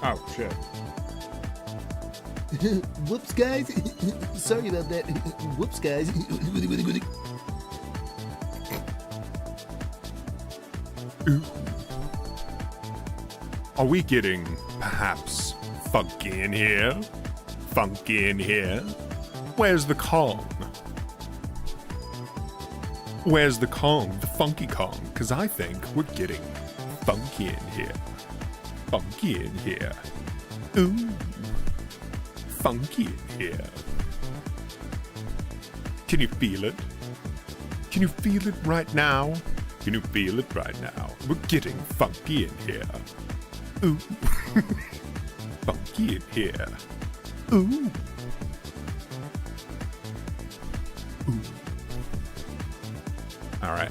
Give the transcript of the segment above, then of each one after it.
Oh, shit. Whoops, guys. Sorry about that. Whoops, guys. Are we getting, perhaps, funky in here? Funky in here? Where's the Kong? Where's the Kong? The funky Kong? Because I think we're getting funky in here. Funky in here. Ooh. Funky in here. Can you feel it? Can you feel it right now? Can you feel it right now? We're getting funky in here. Ooh. Funky in here. Ooh. Ooh. All right.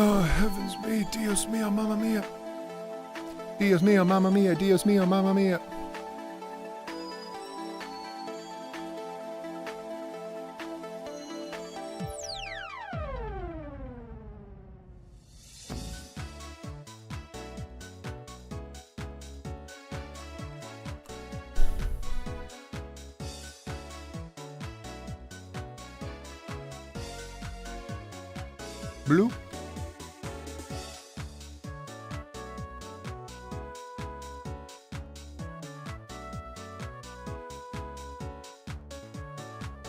Oh, heavens me, Dios mío, mamma mia. Dios mío, mamma mia, Dios mío, mamma mia. Bloop.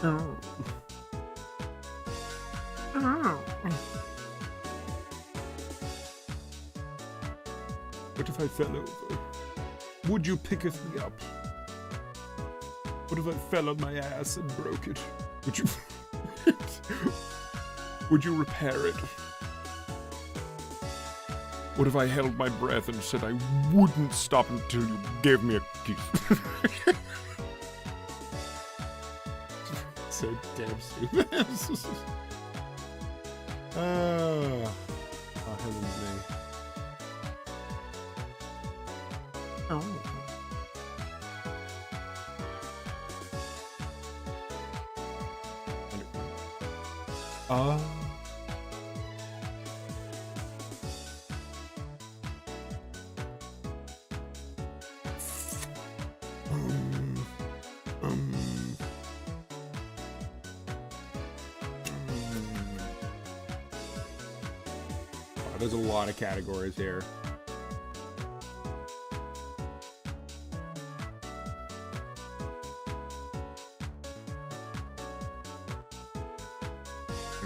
Oh. Oh. What if I fell over? Would you picketh me up? What if I fell on my ass and broke it? Would you... Would you repair it? What if I held my breath and said I wouldn't stop until you gave me a kiss? So damn stupid. Oh, heavens me. Oh. Oh. There's a lot of categories here.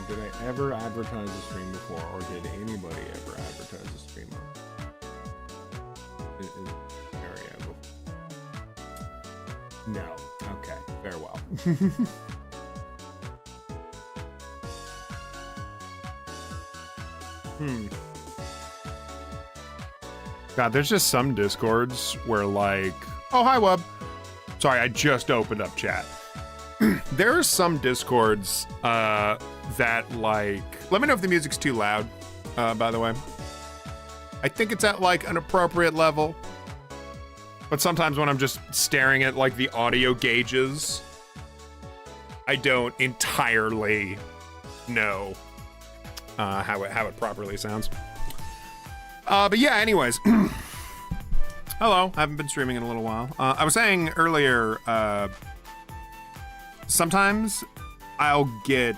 Did I ever advertise a stream before, or did anybody ever advertise a stream on? It is variable. No. Okay. Farewell. God, there's just some Discords where like... Oh, hi, Wub. Sorry, I just opened up chat. There are some Discords that like... Let me know if the music's too loud, by the way. I think it's at like an appropriate level. But sometimes when I'm just staring at like the audio gauges, I don't entirely know how it properly sounds. But yeah, anyways. Hello, I haven't been streaming in a little while. I was saying earlier, sometimes I'll get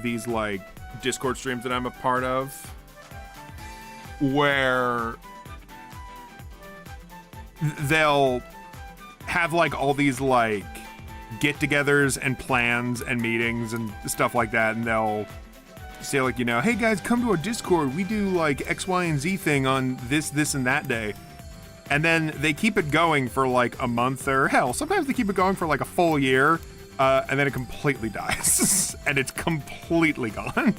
these like Discord streams that I'm a part of where they'll have like all these like get-togethers and plans and meetings and stuff like that, and they'll say like, you know, hey guys, come to our Discord, we do like X, Y, and Z thing on this and that day. And then they keep it going for like a month, or hell, sometimes they keep it going for like a full year, and then it completely dies. And it's completely gone.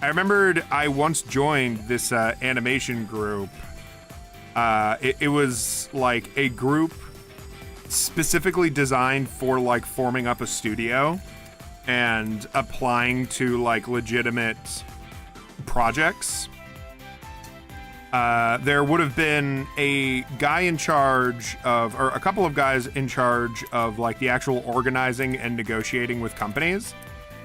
I remembered I once joined this animation group. It was like a group specifically designed for like forming up a studio. and applying to like legitimate projects, there would have been a guy in charge of, or a couple of guys in charge of like the actual organizing and negotiating with companies.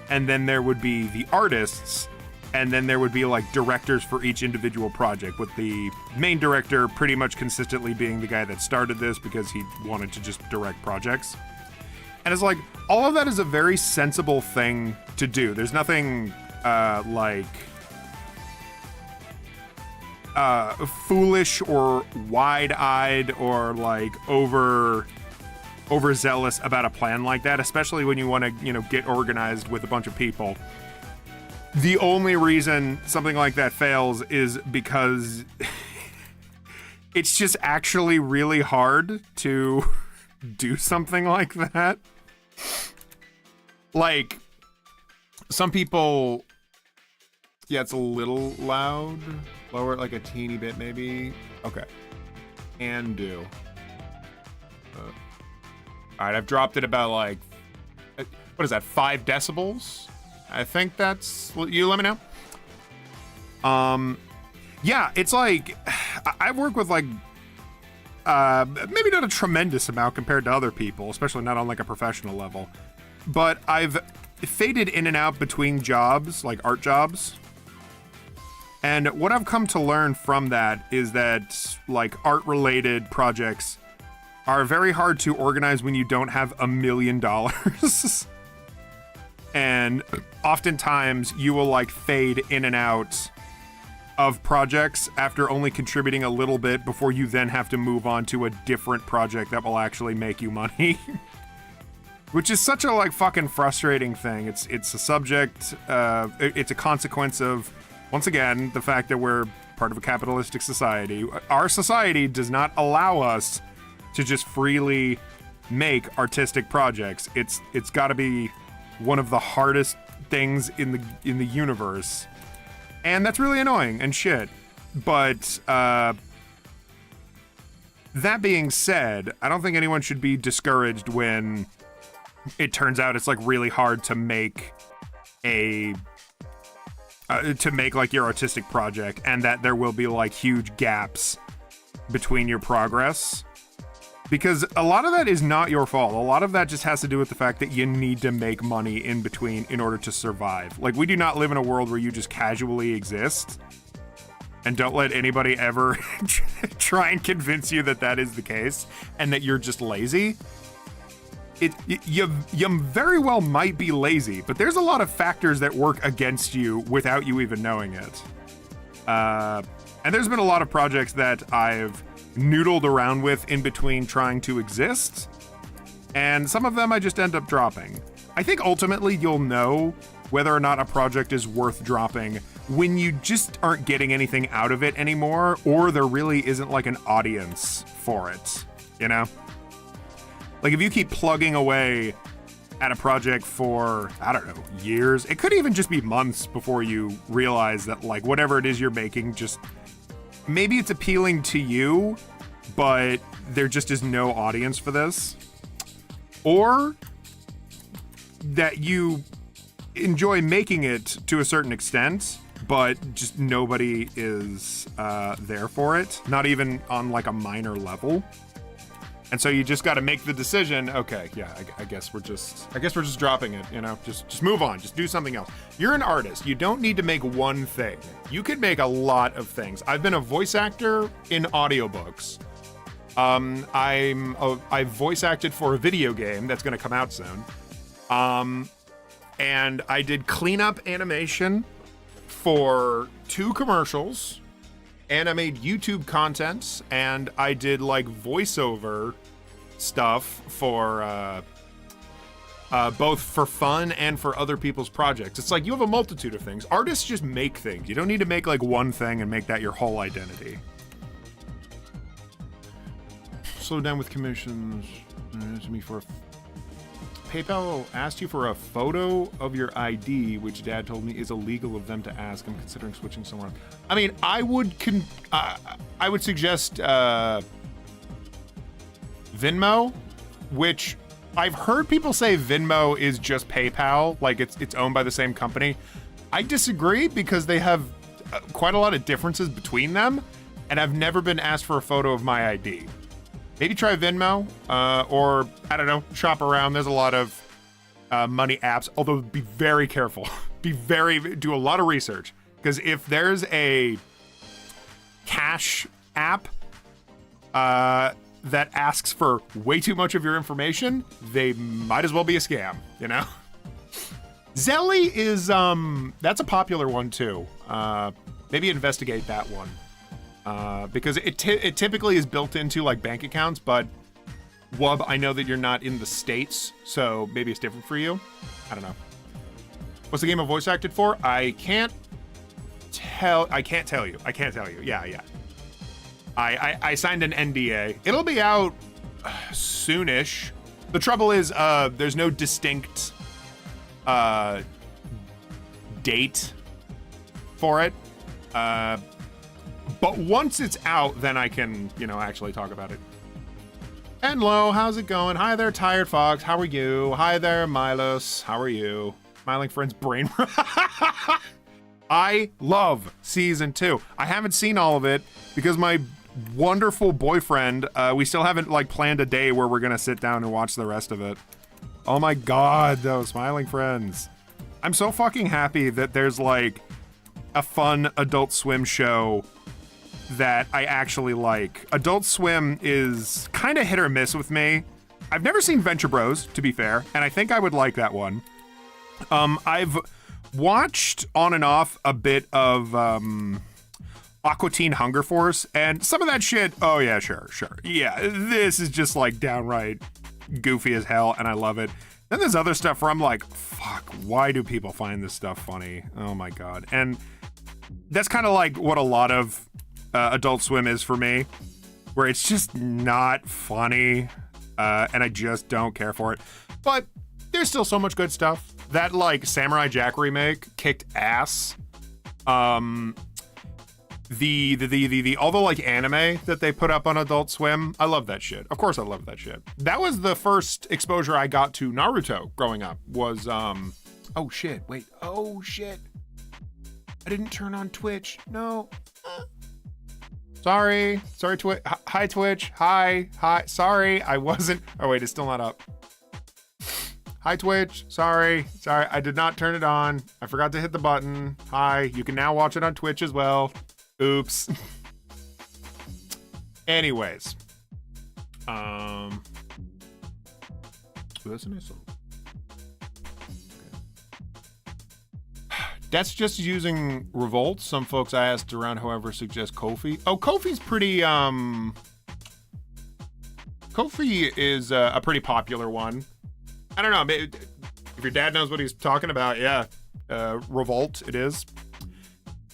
And then there would be the artists, and then there would be like directors for each individual project, with the main director pretty much consistently being the guy that started this because he wanted to just direct projects. And it's like, all of that is a very sensible thing to do. There's nothing foolish or wide-eyed or like overzealous about a plan like that, especially when you want to, get organized with a bunch of people. The only reason something like that fails is because it's just actually really hard to do something like that. Like, some people... Yeah, it's a little loud. Lower it like a teeny bit, maybe. Okay. And do. Alright, I've dropped it about like... What is that, 5 decibels? I think that's... You let me know. Yeah, it's like... I work with like... maybe not a tremendous amount compared to other people, especially not on like a professional level. But I've faded in and out between jobs, like art jobs. And what I've come to learn from that is that like art-related projects are very hard to organize when you don't have $1 million. And oftentimes you will like fade in and out of projects after only contributing a little bit before you then have to move on to a different project that will actually make you money. Which is such a like fucking frustrating thing. It's a subject, it's a consequence of, once again, the fact that we're part of a capitalistic society. Our society does not allow us to just freely make artistic projects. It's got to be one of the hardest things in the universe, and that's really annoying and shit. But that being said, I don't think anyone should be discouraged when it turns out it's like really hard to make like your artistic project, and that there will be like huge gaps between your progress. Because a lot of that is not your fault. A lot of that just has to do with the fact that you need to make money in between in order to survive. Like, we do not live in a world where you just casually exist. And don't let anybody ever try and convince you that that is the case and that you're just lazy. You very well might be lazy, but there's a lot of factors that work against you without you even knowing it. And there's been a lot of projects that I've noodled around with in between trying to exist, and some of them I just end up dropping. I think ultimately you'll know whether or not a project is worth dropping when you just aren't getting anything out of it anymore, or there really isn't like an audience for it, you know? Like, if you keep plugging away at a project for, I don't know, years, it could even just be months before you realize that like whatever it is you're making, just maybe it's appealing to you, but there just is no audience for this. Or that you enjoy making it to a certain extent, but just nobody is there for it, not even on like a minor level. And so you just got to make the decision. Okay, yeah, I guess we're just dropping it. You know, just move on. Just do something else. You're an artist. You don't need to make one thing. You could make a lot of things. I've been a voice actor in audiobooks. I voice acted for a video game that's going to come out soon. And I did cleanup animation for 2 commercials. And I made YouTube content, and I did like voiceover stuff for both for fun and for other people's projects. It's like you have a multitude of things. Artists just make things. You don't need to make like one thing and make that your whole identity. Slow down with commissions. To me for PayPal asked you for a photo of your ID, which Dad told me is illegal of them to ask. I'm considering switching somewhere. I mean, I would suggest Venmo, which I've heard people say Venmo is just PayPal, like it's owned by the same company. I disagree because they have quite a lot of differences between them, and I've never been asked for a photo of my ID. Maybe try Venmo, or I don't know, shop around. There's a lot of money apps, although be very careful. Do a lot of research, because if there's a cash app that asks for way too much of your information, they might as well be a scam, you know? Zelly is, that's a popular one too. Maybe investigate that one. Because it typically is built into like bank accounts, but Wub, I know that you're not in the States, so maybe it's different for you. I don't know. What's the game of voice acted for? I can't tell you. Yeah. I signed an NDA. It'll be out soonish. The trouble is, there's no distinct date for it. But once it's out, then I can, actually talk about it. Hello, how's it going? Hi there, Tired Fox. How are you? Hi there, Milos. How are you? Smiling Friends Brain. I love season 2. I haven't seen all of it because my wonderful boyfriend, we still haven't planned a day where we're gonna sit down and watch the rest of it. Oh my God, though, Smiling Friends. I'm so fucking happy that there's a fun Adult Swim show that I actually like. Adult Swim is kind of hit or miss with me. I've never seen Venture Bros, to be fair, and I think I would like that one. I've watched on and off a bit of Aqua Teen Hunger Force, and some of that shit, oh yeah, sure. Yeah, this is just downright goofy as hell, and I love it. Then there's other stuff where I'm like, fuck, why do people find this stuff funny? Oh my God. And that's kind of like what a lot of Adult Swim is for me, where it's just not funny, and I just don't care for it. But there's still so much good stuff. That Samurai Jack remake kicked ass. All the anime that they put up on Adult Swim, I love that shit. Of course I love that shit. That was the first exposure I got to Naruto growing up, was oh shit, I didn't turn on Twitch. No. Sorry Twitch. Hi Twitch. Hi. Sorry, I wasn't. Oh wait, it's still not up. Hi Twitch. Sorry, I did not turn it on. I forgot to hit the button. Hi, you can now watch it on Twitch as well. Oops. Anyways. That's a nice song. That's just using Revolt. Some folks I asked around, however, suggest Ko-fi. Oh, Ko-fi's pretty, Ko-fi is a pretty popular one. I don't know, if your dad knows what he's talking about, yeah. Revolt, it is.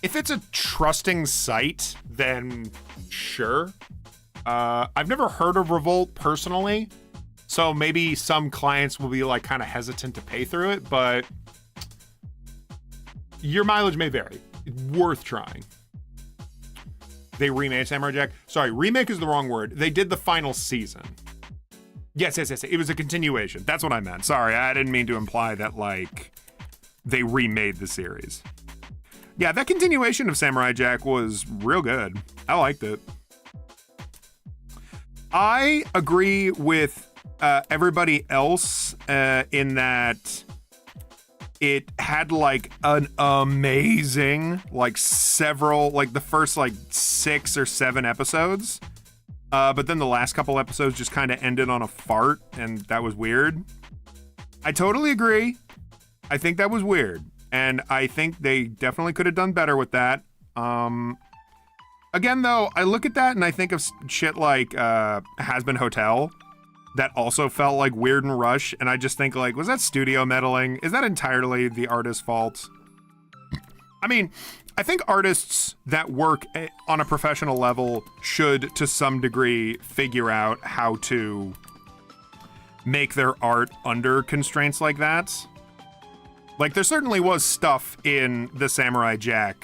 If it's a trusting site, then sure. I've never heard of Revolt personally, so maybe some clients will be kind of hesitant to pay through it, but your mileage may vary. It's worth trying. They remade Samurai Jack. Sorry, remake is the wrong word. They did the final season. Yes. It was a continuation. That's what I meant. Sorry, I didn't mean to imply that they remade the series. Yeah, that continuation of Samurai Jack was real good. I liked it. I agree with everybody else in that it had an amazing several the first 6 or 7 episodes, but then the last couple episodes just kind of ended on a fart, and that was weird. I totally agree. I think that was weird, and I think they definitely could have done better with that. Again though, I look at that and I think of shit like Has Been Hotel that also felt weird and rushed, and I just think was that studio meddling? Is that entirely the artist's fault? I mean, I think artists that work on a professional level should to some degree figure out how to make their art under constraints like that. There certainly was stuff in the Samurai Jack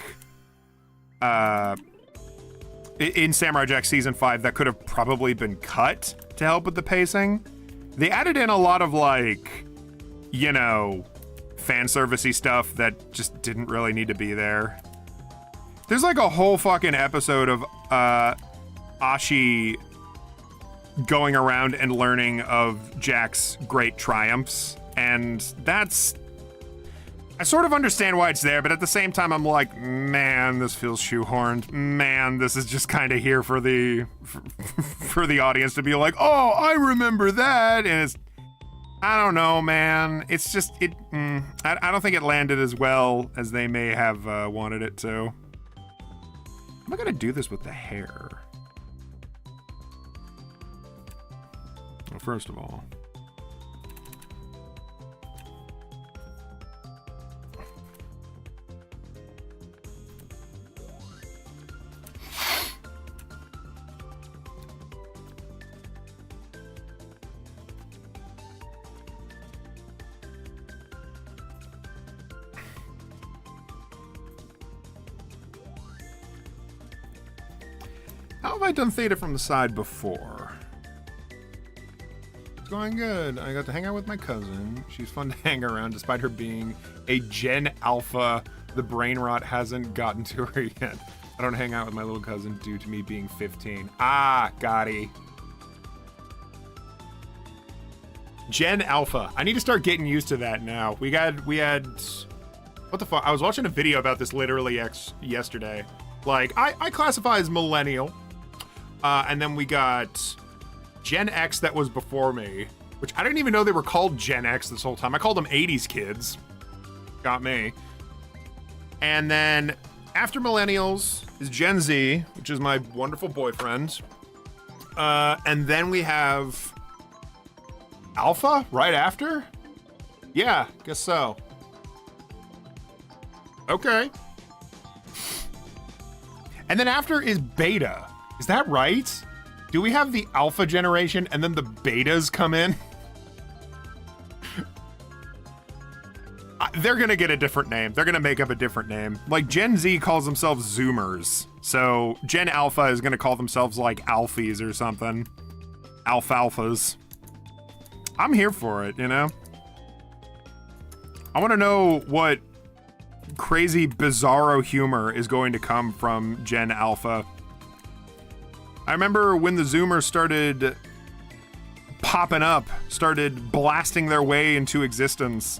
in Samurai Jack season 5 that could have probably been cut to help with the pacing. They added in a lot of like, you know, fan servicey stuff that just didn't really need to be there. There's like a whole fucking episode of Ashi going around and learning of Jack's great triumphs, and that's... I sort of understand why it's there, but at the same time, I'm like, man, this feels shoehorned. Man, this is just kind of here for the for the audience to be like, oh, I remember that, and it's... I don't know, man. It's just, I don't think it landed as well as they may have wanted it to. Am I gonna do this with the hair? Well, first of all, how have I done Theta from the side before? It's going good. I got to hang out with my cousin. She's fun to hang around despite her being a Gen Alpha. The brain rot hasn't gotten to her yet. I don't hang out with my little cousin due to me being 15. Ah, Gotti. Gen Alpha. I need to start getting used to that now. We had, what the fuck? I was watching a video about this literally yesterday. Like, I classify as millennial. And then we got Gen X that was before me, which I didn't even know they were called Gen X this whole time. I called them 80s kids. Got me. And then after millennials is Gen Z, which is my wonderful boyfriend. And then we have Alpha right after? Yeah, guess so. Okay. And then after is Beta. Is that right? Do we have the Alpha generation and then the Betas come in? They're gonna get a different name. They're gonna make up a different name. Like Gen Z calls themselves Zoomers. So Gen Alpha is gonna call themselves like Alfies or something. Alfalfas. I'm here for it, you know? I wanna know what crazy bizarro humor is going to come from Gen Alpha. I remember when the Zoomers started popping up, started blasting their way into existence.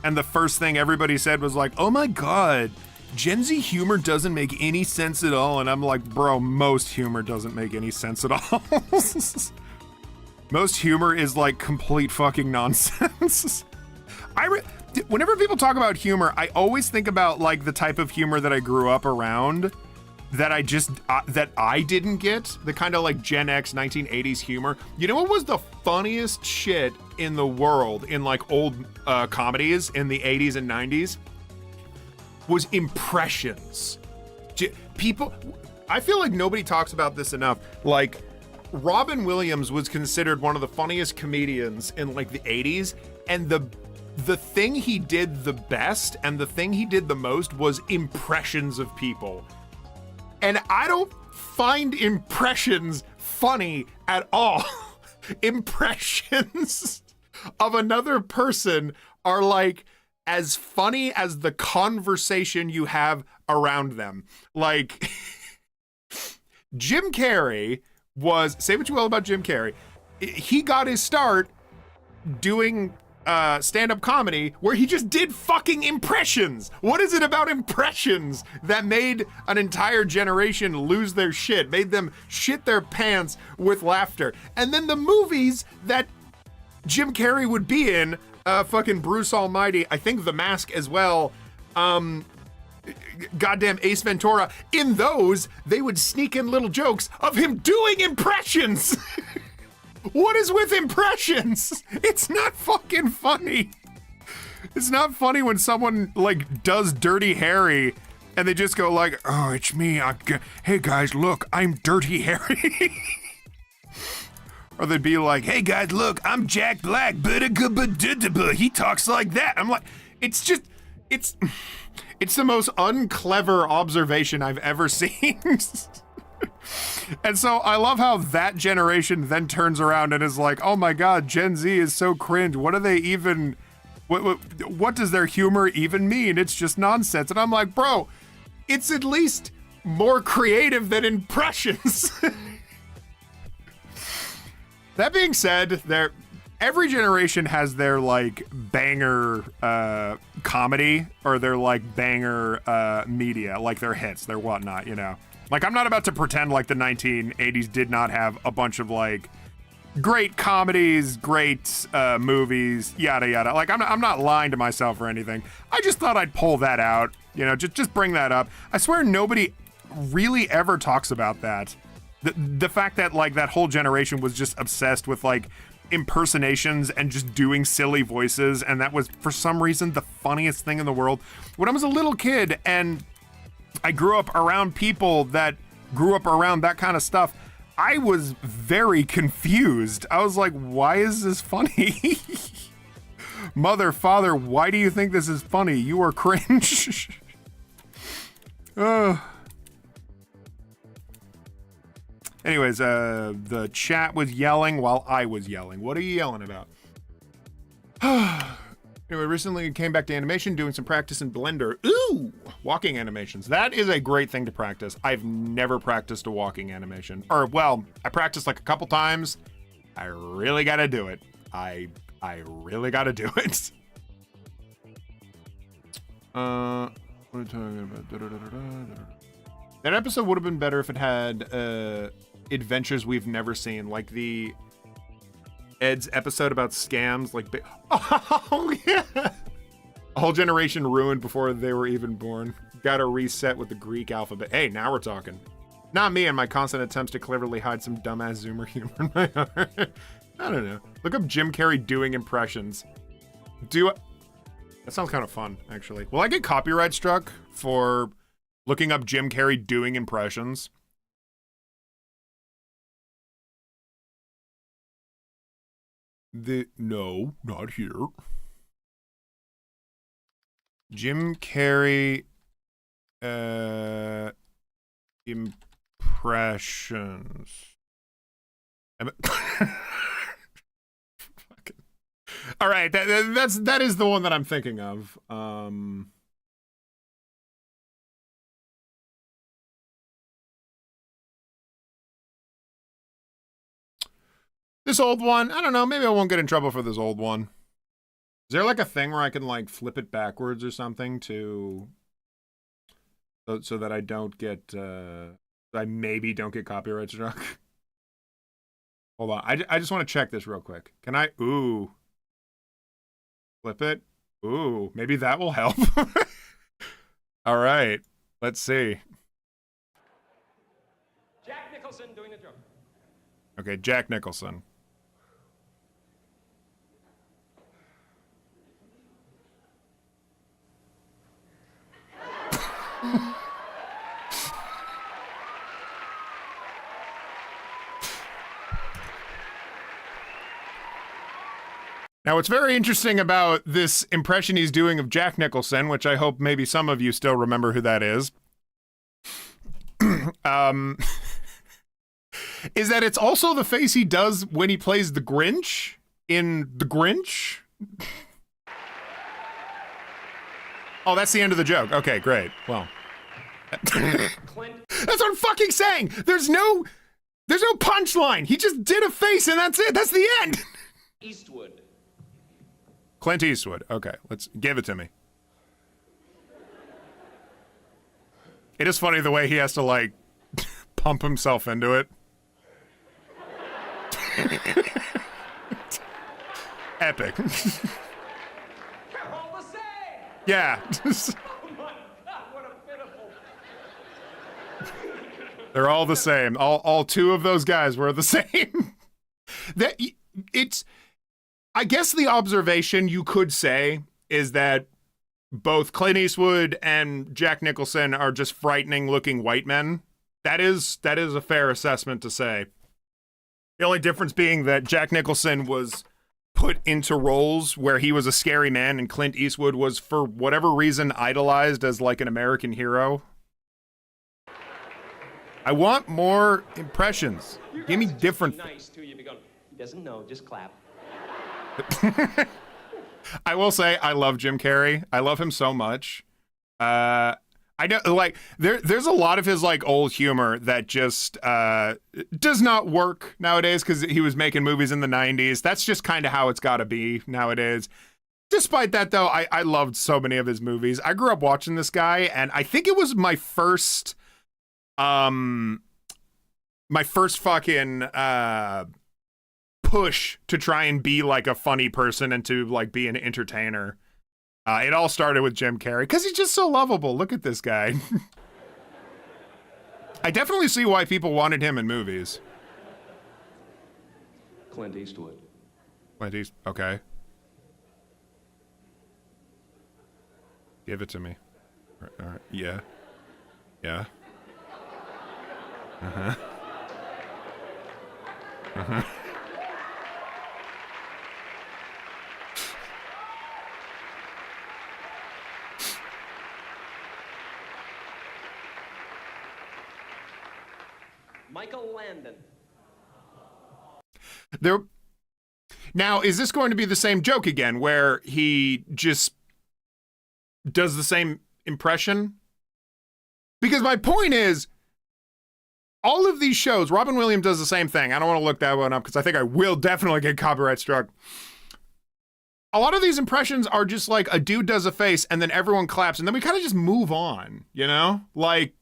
And the first thing everybody said was like, oh my God, Gen Z humor doesn't make any sense at all. And I'm like, bro, most humor doesn't make any sense at all. Most humor is like complete fucking nonsense. Whenever people talk about humor, I always think about like the type of humor that I grew up around that I just, that I didn't get, the kind of like Gen X 1980s humor. You know what was the funniest shit in the world in like old comedies in the 80s and 90s? Was impressions. People, I feel like nobody talks about this enough. Like, Robin Williams was considered one of the funniest comedians in like the 80s, and the thing he did the best and the thing he did the most was impressions of people. And I don't find impressions funny at all. Impressions of another person are like as funny as the conversation you have around them. Like, Jim Carrey was, say what you will about Jim Carrey, he got his start doing stand-up comedy where he just did fucking impressions. What is it about impressions that made an entire generation lose their shit, made them shit their pants with laughter? And then the movies that Jim Carrey would be in, fucking Bruce Almighty, I think The Mask as well, goddamn Ace Ventura, in those, they would sneak in little jokes of him doing impressions. What is with impressions? It's not fucking funny. It's not funny when someone like does Dirty Harry and they just go like, oh, it's me. Hey guys, look, I'm Dirty Harry. Or they'd be like, hey guys, look, I'm Jack Black. He talks like that. I'm like, it's just, it's the most unclever observation I've ever seen. And so I love how that generation then turns around and is like, oh my God, Gen Z is so cringe. What do they even, what does their humor even mean? It's just nonsense. And I'm like, bro, it's at least more creative than impressions. That being said, every generation has their like banger comedy or their like banger media, like their hits, their whatnot, you know? Like, I'm not about to pretend like the 1980s did not have a bunch of like great comedies, great movies, yada yada. Like, I'm not lying to myself or anything. I just thought I'd pull that out, you know, just bring that up. I swear nobody really ever talks about that. The fact that like that whole generation was just obsessed with like impersonations and just doing silly voices, and that was for some reason the funniest thing in the world. When I was a little kid and I grew up around people that grew up around that kind of stuff, I was very confused. I was like, why is this funny? Mother, father, why do you think this is funny? You are cringe. Anyways, the chat was yelling while I was yelling. What are you yelling about? Anyway, recently came back to animation, doing some practice in Blender. Ooh, walking animations. That is a great thing to practice. I've never practiced a walking animation. Or, well, I practiced like a couple times. I really gotta do it. I really gotta do it. What are you talking about? That episode would have been better if it had adventures we've never seen, like the Ed's episode about scams, like oh yeah, a whole generation ruined before they were even born. Gotta reset with the Greek alphabet. Hey, now we're talking. Not me and my constant attempts to cleverly hide some dumbass Zoomer humor in my heart. I don't know. Look up Jim Carrey doing impressions. That sounds kind of fun, actually. Will I get copyright struck for looking up Jim Carrey doing impressions? No, not here. Jim Carrey impressions. All right, that is the one that I'm thinking of. This old one, I don't know, maybe I won't get in trouble for this old one. Is there like a thing where I can like flip it backwards or something to so that I don't get I maybe don't get copyright struck? Hold on, I just want to check this real quick. Can I flip it? Ooh, maybe that will help. All right, let's see. Jack Nicholson doing the joke. Okay, Jack Nicholson. Now, what's very interesting about this impression he's doing of Jack Nicholson, which I hope maybe some of you still remember who that is, is that it's also the face he does when he plays the Grinch in The Grinch. Oh, that's the end of the joke. Okay, great. Well, that's what I'm fucking saying. There's no punchline. He just did a face and that's it. That's the end. Eastwood. Clint Eastwood. Okay, let's give it to me. It is funny the way he has to like pump himself into it. Epic. They're all the same. Yeah. Oh my God, what a pitiful. They're all the same. All two of those guys were the same. I guess the observation you could say is that both Clint Eastwood and Jack Nicholson are just frightening looking white men. That is a fair assessment to say. The only difference being that Jack Nicholson was put into roles where he was a scary man and Clint Eastwood was, for whatever reason, idolized as like an American hero. I want more impressions. You Give me guys are just different. Nice too. You'd be going. He doesn't know. Just clap. I will say I love Jim Carrey. I love him so much. I know, like there's a lot of his like old humor that just does not work nowadays because he was making movies in the 90s. That's just kind of how it's got to be nowadays. Despite that, though, I loved so many of his movies. I grew up watching this guy, and I think it was my first fucking push to try and be like a funny person and to like be an entertainer. It all started with Jim Carrey because he's just so lovable. Look at this guy. I definitely see why people wanted him in movies. Clint Eastwood. Clint Eastwood. Okay. Give it to me. All right. Yeah. Yeah. Uh-huh. Uh-huh. Michael Landon. There. Now, is this going to be the same joke again, where he just does the same impression? Because my point is, all of these shows, Robin Williams does the same thing. I don't want to look that one up because I think I will definitely get copyright struck. A lot of these impressions are just like a dude does a face and then everyone claps and then we kind of just move on, you know? Like,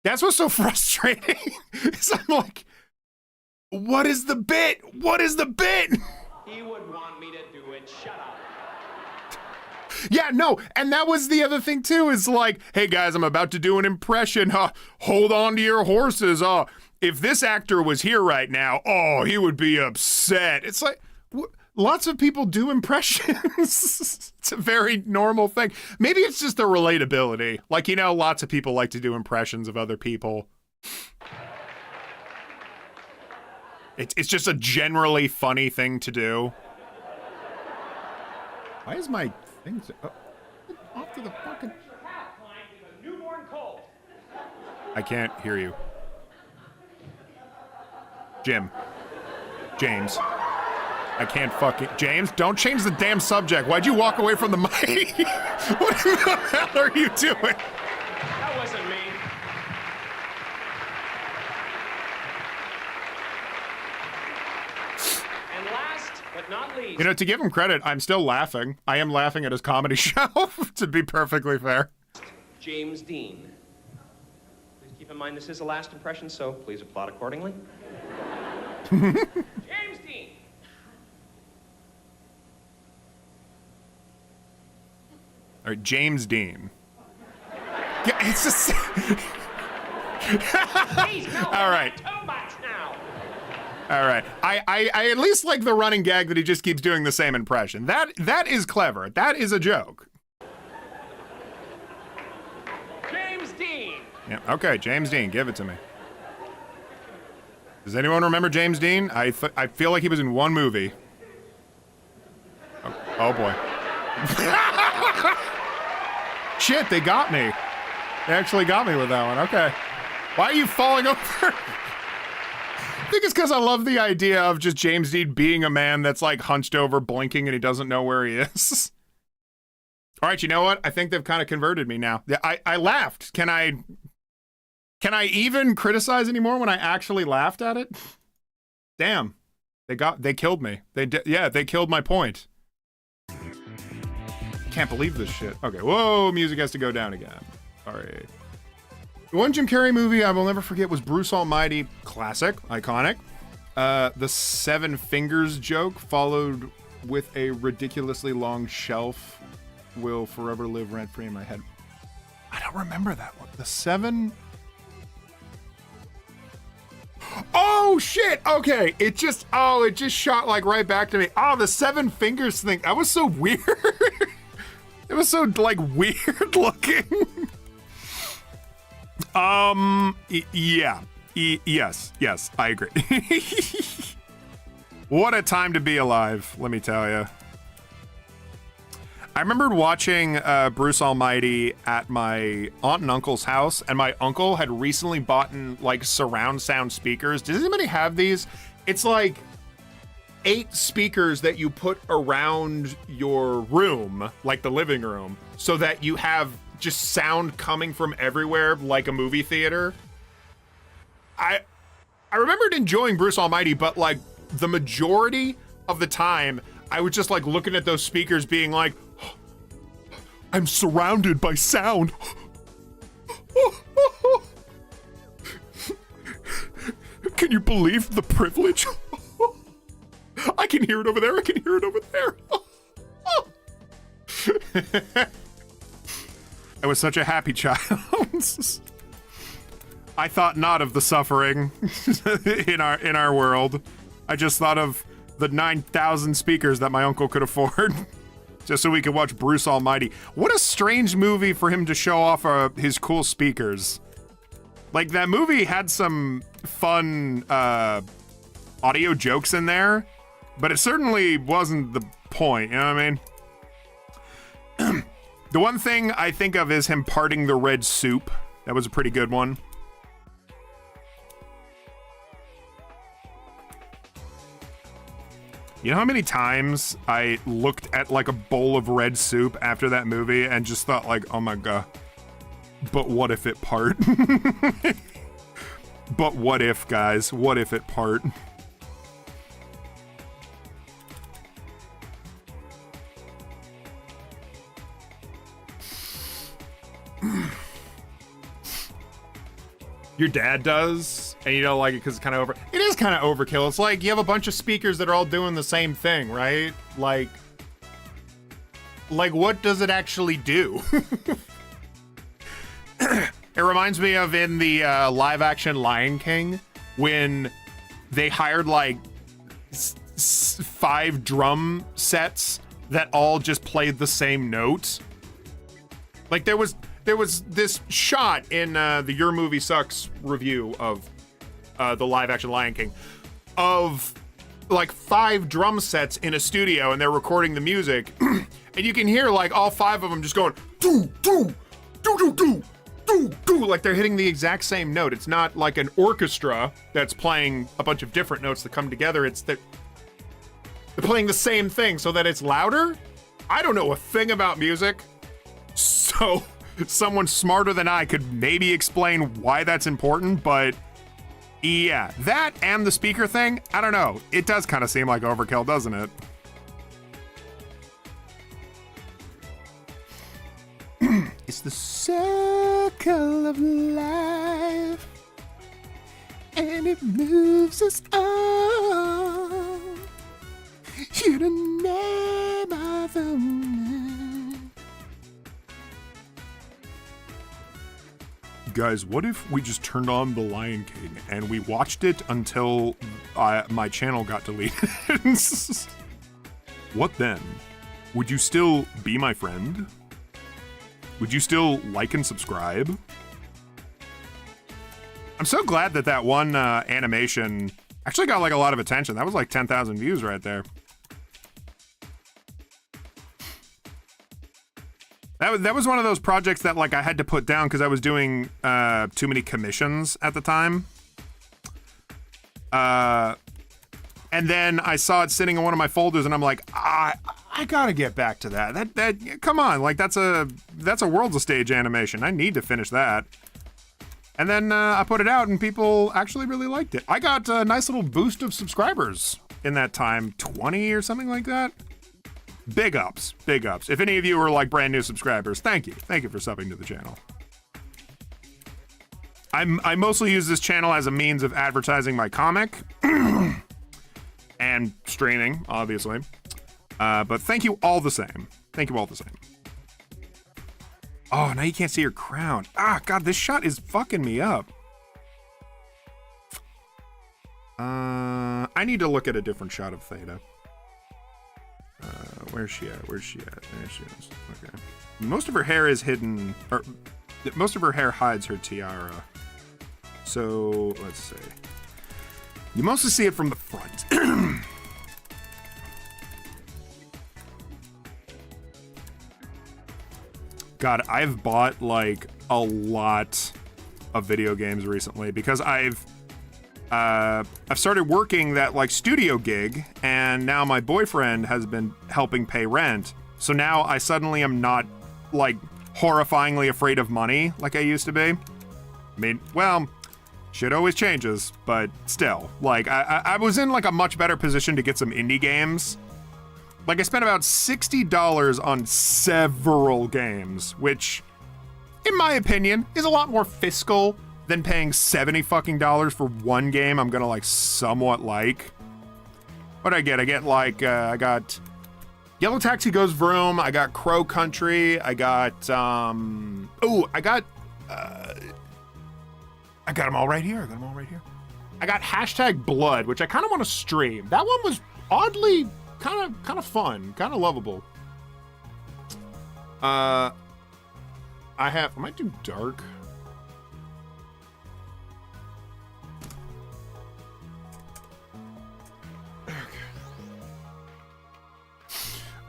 that's what's so frustrating. Is I'm like, what is the bit? What is the bit? He would want me to do it. Shut up. Yeah, no, and that was the other thing too, is like, hey guys, I'm about to do an impression. Hold on to your horses. If this actor was here right now, he would be upset. It's like, lots of people do impressions. It's a very normal thing. Maybe it's just the relatability. Like, you know, lots of people like to do impressions of other people. It's just a generally funny thing to do. Why is my thing off to the fucking... Newborn colt. I can't hear you. James. I can't fucking... James, don't change the damn subject. Why'd you walk away from the mic? What the hell are you doing? That wasn't me. And last but not least. You know, to give him credit, I'm still laughing. I am laughing at his comedy show, to be perfectly fair. James Dean. Please keep in mind this is the last impression, so please applaud accordingly. James Dean. All right, James Dean. Yeah, it's just... Please, no, all right. too much now. All right. I at least like the running gag that he just keeps doing the same impression. That is clever. That is a joke. James Dean. Yeah. Okay, James Dean, give it to me. Does anyone remember James Dean? I feel like he was in one movie. Oh boy. Shit, they got me. They actually got me with that one. Okay. Why are you falling over? I think it's because I love the idea of just James Dean being a man that's like hunched over, blinking, and he doesn't know where he is. All right, you know what? I think they've kind of converted me now. Yeah, I laughed. Can I even criticize anymore when I actually laughed at it? Damn. They killed me. They killed my point. Can't believe this shit. Okay, whoa, music has to go down again. All right. The one Jim Carrey movie I will never forget was Bruce Almighty. Classic, iconic. The Seven Fingers joke, followed with a ridiculously long shelf, will forever live rent-free in my head. I don't remember that one. The Seven... Oh shit! Okay, it just shot like right back to me. Oh, the Seven Fingers thing. That was so weird. It was so like weird looking. Yes, I agree. What a time to be alive, let me tell you. I remembered watching Bruce Almighty at my aunt and uncle's house, and my uncle had recently bought like surround sound speakers. Does anybody have these? It's like 8 speakers that you put around your room, like the living room, so that you have just sound coming from everywhere like a movie theater. I remembered enjoying Bruce Almighty, but like the majority of the time, I was just like looking at those speakers being like, I'm surrounded by sound. Can you believe the privilege? I can hear it over there. I can hear it over there. I was such a happy child. I thought not of the suffering in our world. I just thought of the 9,000 speakers that my uncle could afford. Just so we could watch Bruce Almighty. What a strange movie for him to show off his cool speakers. Like, that movie had some fun audio jokes in there, but it certainly wasn't the point, you know what I mean? The one thing I think of is him parting the red soup. That was a pretty good one. You know how many times I looked at like a bowl of red soup after that movie and just thought like, oh my god, but what if it part? But what if, guys? What if it part? Your dad does, and you don't like it because it's kind of it is kind of overkill. It's like you have a bunch of speakers that are all doing the same thing, right? Like what does it actually do? It reminds me of in the live action Lion King when they hired like 5 drum sets that all just played the same notes. Like there was this shot in the Your Movie Sucks review of the live action Lion King of like 5 drum sets in a studio, and they're recording the music, and you can hear like all 5 of them just going doo doo doo doo doo doo doo, like they're hitting the exact same note. It's not like an orchestra that's playing a bunch of different notes that come together. It's that they're playing the same thing so that it's louder. I don't know a thing about music, so someone smarter than I could maybe explain why that's important, but yeah, that and the speaker thing, I don't know. It does kind of seem like overkill, doesn't it? It's the circle of life, and it moves us all. You're the name of the moon. Guys, what if we just turned on The Lion King and we watched it until my channel got deleted? What then? Would you still be my friend? Would you still like and subscribe? I'm so glad that that one animation actually got like a lot of attention. That was like 10,000 views right there. That was one of those projects that like I had to put down because I was doing too many commissions at the time. And then I saw it sitting in one of my folders, and I'm like, I gotta get back to that. That come on, like that's a Worlds of Stage animation. I need to finish that. And then I put it out, and people actually really liked it. I got a nice little boost of subscribers in that time, 20 or something like that. Big ups, big ups. If any of you are like brand new subscribers, thank you for subbing to the channel. I mostly use this channel as a means of advertising my comic and streaming, obviously. But thank you all the same. Thank you all the same. Oh, now you can't see your crown. Ah, God, this shot is fucking me up. I need to look at a different shot of Theta. Where's she at? Where's she at? There she is. Okay. Most of her hair is hidden, or most of her hair hides her tiara. So, let's see. You mostly see it from the front. God, I've bought like a lot of video games recently because I've started working that like studio gig, and now my boyfriend has been helping pay rent. So now I suddenly am not like horrifyingly afraid of money like I used to be. I mean, well, shit always changes, but still, like I was in like a much better position to get some indie games. Like I spent about $60 on several games, which in my opinion is a lot more fiscal than paying $70 fucking for one game I'm gonna like somewhat like. What I get like I got Yellow Taxi Goes Vroom, I got Crow Country, I got I got them all right here. I got Hashtag Blood, which I kind of want to stream. That one was oddly kind of fun, kind of lovable. I might do dark.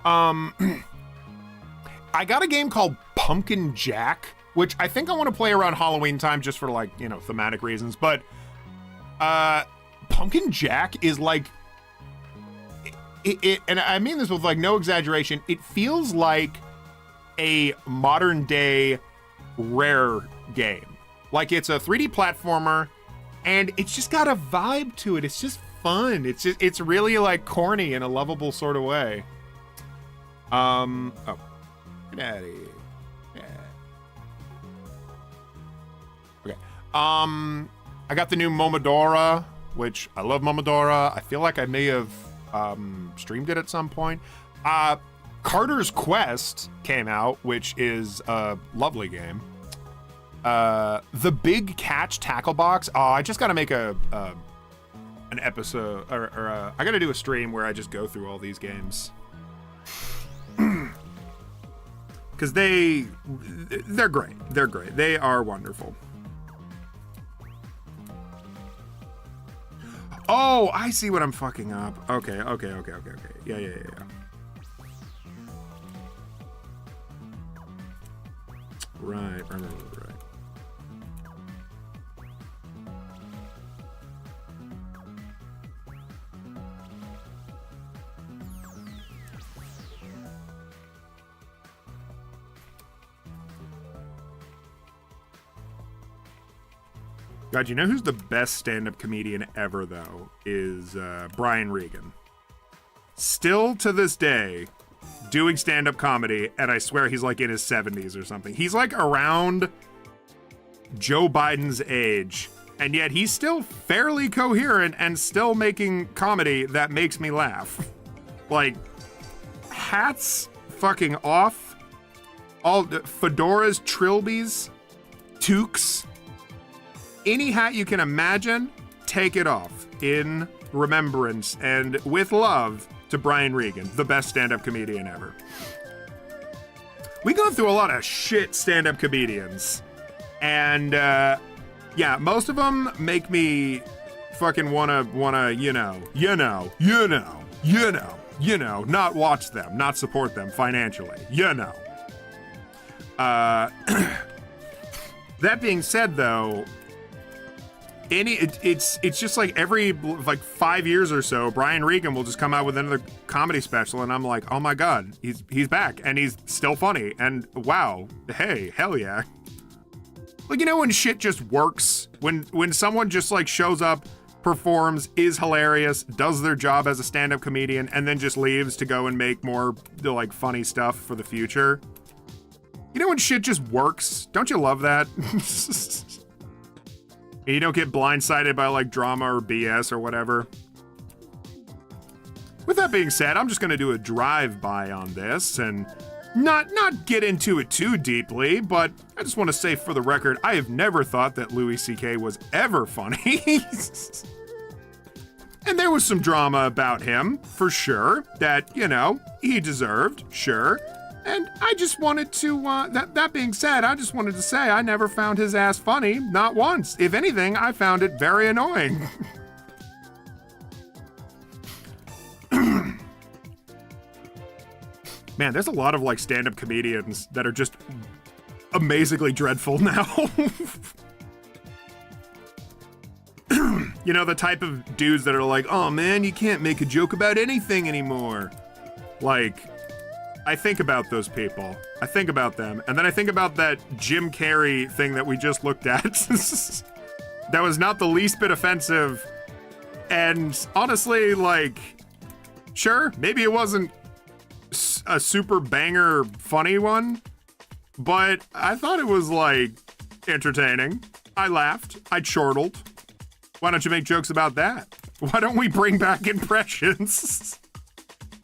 I got a game called Pumpkin Jack, which I think I want to play around Halloween time just for like, you know, thematic reasons. But Pumpkin Jack is like, it and I mean this with like no exaggeration, it feels like a modern day Rare game. Like it's a 3D platformer and it's just got a vibe to it. It's just fun. It's really like corny in a lovable sort of way. Oh, daddy. Yeah. Okay. I got the new Momodora, which I love Momodora. I feel like I may have streamed it at some point. Carter's Quest came out, which is a lovely game. The Big Catch Tackle Box. Oh, I just got to make an episode, or I got to do a stream where I just go through all these games. Because they're great. They're great. They are wonderful. Oh, I see what I'm fucking up. Okay. Yeah. Right. God, you know who's the best stand-up comedian ever, though, is Brian Regan. Still to this day, doing stand-up comedy, and I swear he's like in his 70s or something. He's like around Joe Biden's age, and yet he's still fairly coherent and still making comedy that makes me laugh. Like, hats fucking off. All fedoras, trilbies, toques. Any hat you can imagine, take it off in remembrance and with love to Brian Regan, the best stand-up comedian ever. We go through a lot of shit stand-up comedians, and yeah, most of them make me fucking wanna, not watch them, not support them financially, That being said, though, it's just like every like 5 years or so, Brian Regan will just come out with another comedy special, and I'm like, oh my god, he's back and he's still funny, and wow, hey, hell yeah. Like, you know, when shit just works, when someone just like shows up, performs, is hilarious, does their job as a stand-up comedian, and then just leaves to go and make more like funny stuff for the future. You know when shit just works? Don't you love that? And you don't get blindsided by like drama or BS or whatever. With that being said, I'm just gonna do a drive-by on this and not get into it too deeply, but I just want to say for the record, I have never thought that Louis C.K. was ever funny. And there was some drama about him, for sure, that, you know, he deserved, sure. And I just wanted to, that being said, I just wanted to say I never found his ass funny, not once. If anything, I found it very annoying. Man, there's a lot of like stand-up comedians that are just amazingly dreadful now. You know, the type of dudes that are like, oh man, you can't make a joke about anything anymore. Like, I think about those people. I think about them. And then I think about that Jim Carrey thing that we just looked at. That was not the least bit offensive. And honestly, like, sure, maybe it wasn't a super banger funny one, but I thought it was, like, entertaining. I laughed. I chortled. Why don't you make jokes about that? Why don't we bring back impressions?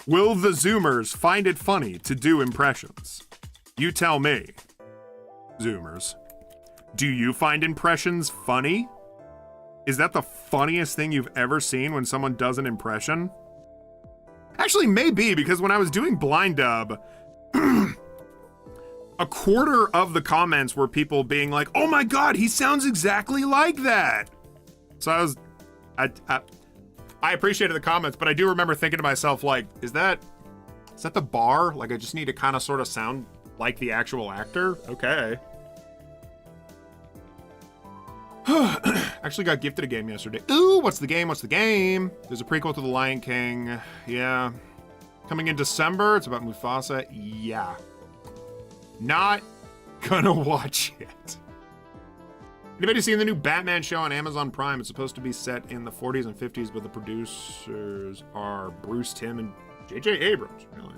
Will the Zoomers find it funny to do impressions? You tell me. Zoomers. Do you find impressions funny? Is that the funniest thing you've ever seen when someone does an impression? Actually, maybe, because when I was doing blind dub, a quarter of the comments were people being like, oh my god, he sounds exactly like that. So I appreciated the comments, but I do remember thinking to myself, like, is that the bar? Like, I just need to kind of sort of sound like the actual actor? Okay. Actually got gifted a game yesterday. Ooh, what's the game? What's the game? There's a prequel to The Lion King. Yeah. Coming in December. It's about Mufasa. Yeah. Not gonna watch it. Anybody seen the new Batman show on Amazon Prime? It's supposed to be set in the 40s and 50s, but the producers are Bruce Timm and J.J. Abrams. Really?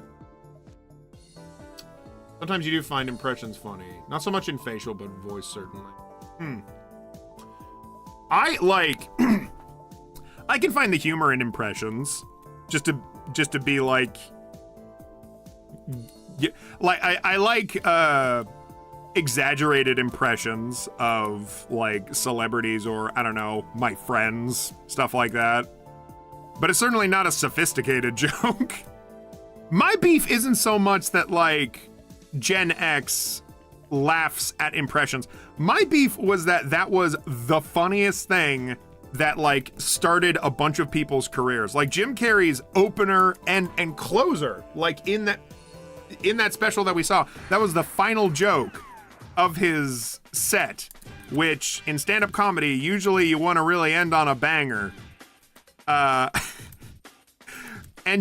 Sometimes you do find impressions funny. Not so much in facial, but voice, certainly. I like... I can find the humor in impressions. Just to be like... Yeah, like, I like, exaggerated impressions of, like, celebrities or, I don't know, my friends, stuff like that. But it's certainly not a sophisticated joke. My beef isn't so much that, like, Gen X laughs at impressions. My beef was that was the funniest thing that, like, started a bunch of people's careers. Like, Jim Carrey's opener and closer, like, in that special that we saw, that was the final joke of his set, which in stand-up comedy, usually you want to really end on a banger. And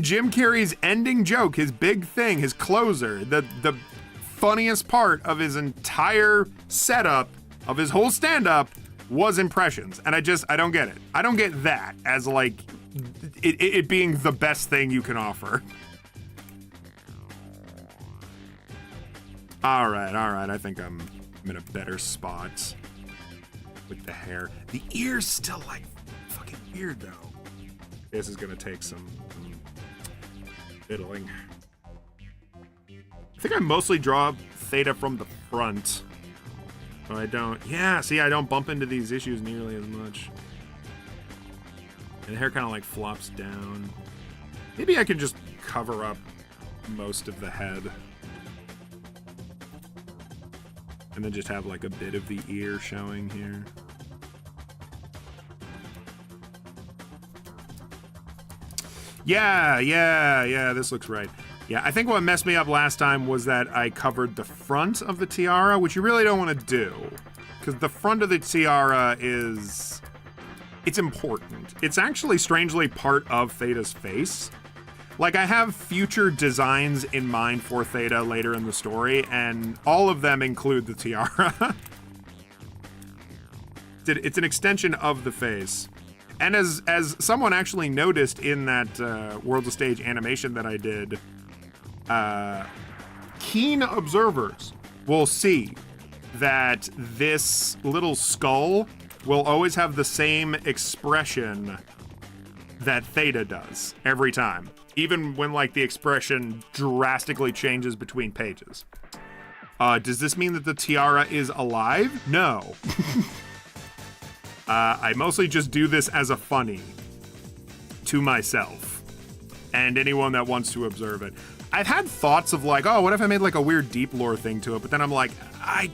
Jim Carrey's ending joke, his big thing, his closer, the funniest part of his entire setup, of his whole stand-up, was impressions. And I don't get it. I don't get that as, like, it being the best thing you can offer. All right. I think I'm in a better spot with the hair. The ear's still, like, fucking weird, though. This is gonna take some fiddling. I think I mostly draw Theta from the front. But I don't... Yeah, see, I don't bump into these issues nearly as much. And the hair kind of, like, flops down. Maybe I could just cover up most of the head. And then just have, like, a bit of the ear showing here. Yeah, this looks right. Yeah, I think what messed me up last time was that I covered the front of the tiara, which you really don't want to do. Because the front of the tiara is... It's important. It's actually strangely part of Theta's face. Like, I have future designs in mind for Theta later in the story, and all of them include the tiara. It's an extension of the face. And as someone actually noticed in that World of Stage animation that I did, keen observers will see that this little skull will always have the same expression that Theta does every time. Even when, like, the expression drastically changes between pages. Does this mean that the tiara is alive? No. I mostly just do this as a funny to myself and anyone that wants to observe it. I've had thoughts of, like, oh, what if I made, like, a weird deep lore thing to it? But then I'm like, I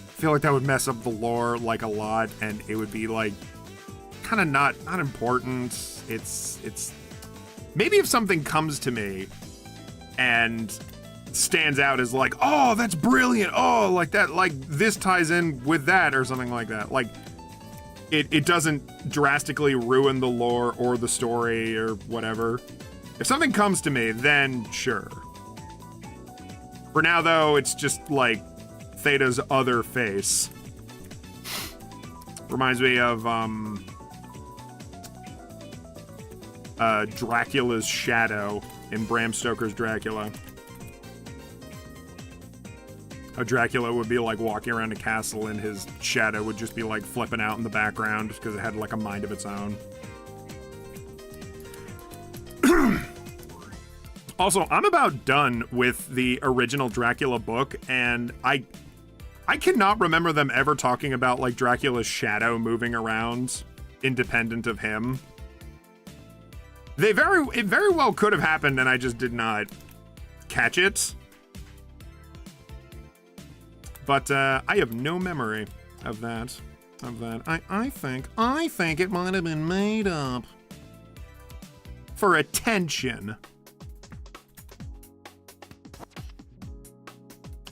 feel like that would mess up the lore, like, a lot, and it would be, like, kind of not important. It's maybe if something comes to me and stands out as like, oh, that's brilliant. Oh, like that, like this ties in with that or something like that. Like it doesn't drastically ruin the lore or the story or whatever. If something comes to me, then sure. For now though, it's just like Theta's other face. Reminds me of Dracula's shadow in Bram Stoker's Dracula. How Dracula would be like walking around a castle and his shadow would just be like flipping out in the background because it had like a mind of its own. Also, I'm about done with the original Dracula book, and I cannot remember them ever talking about like Dracula's shadow moving around independent of him. It very well could have happened, and I just did not catch it. But I have no memory of that. I think it might have been made up for attention.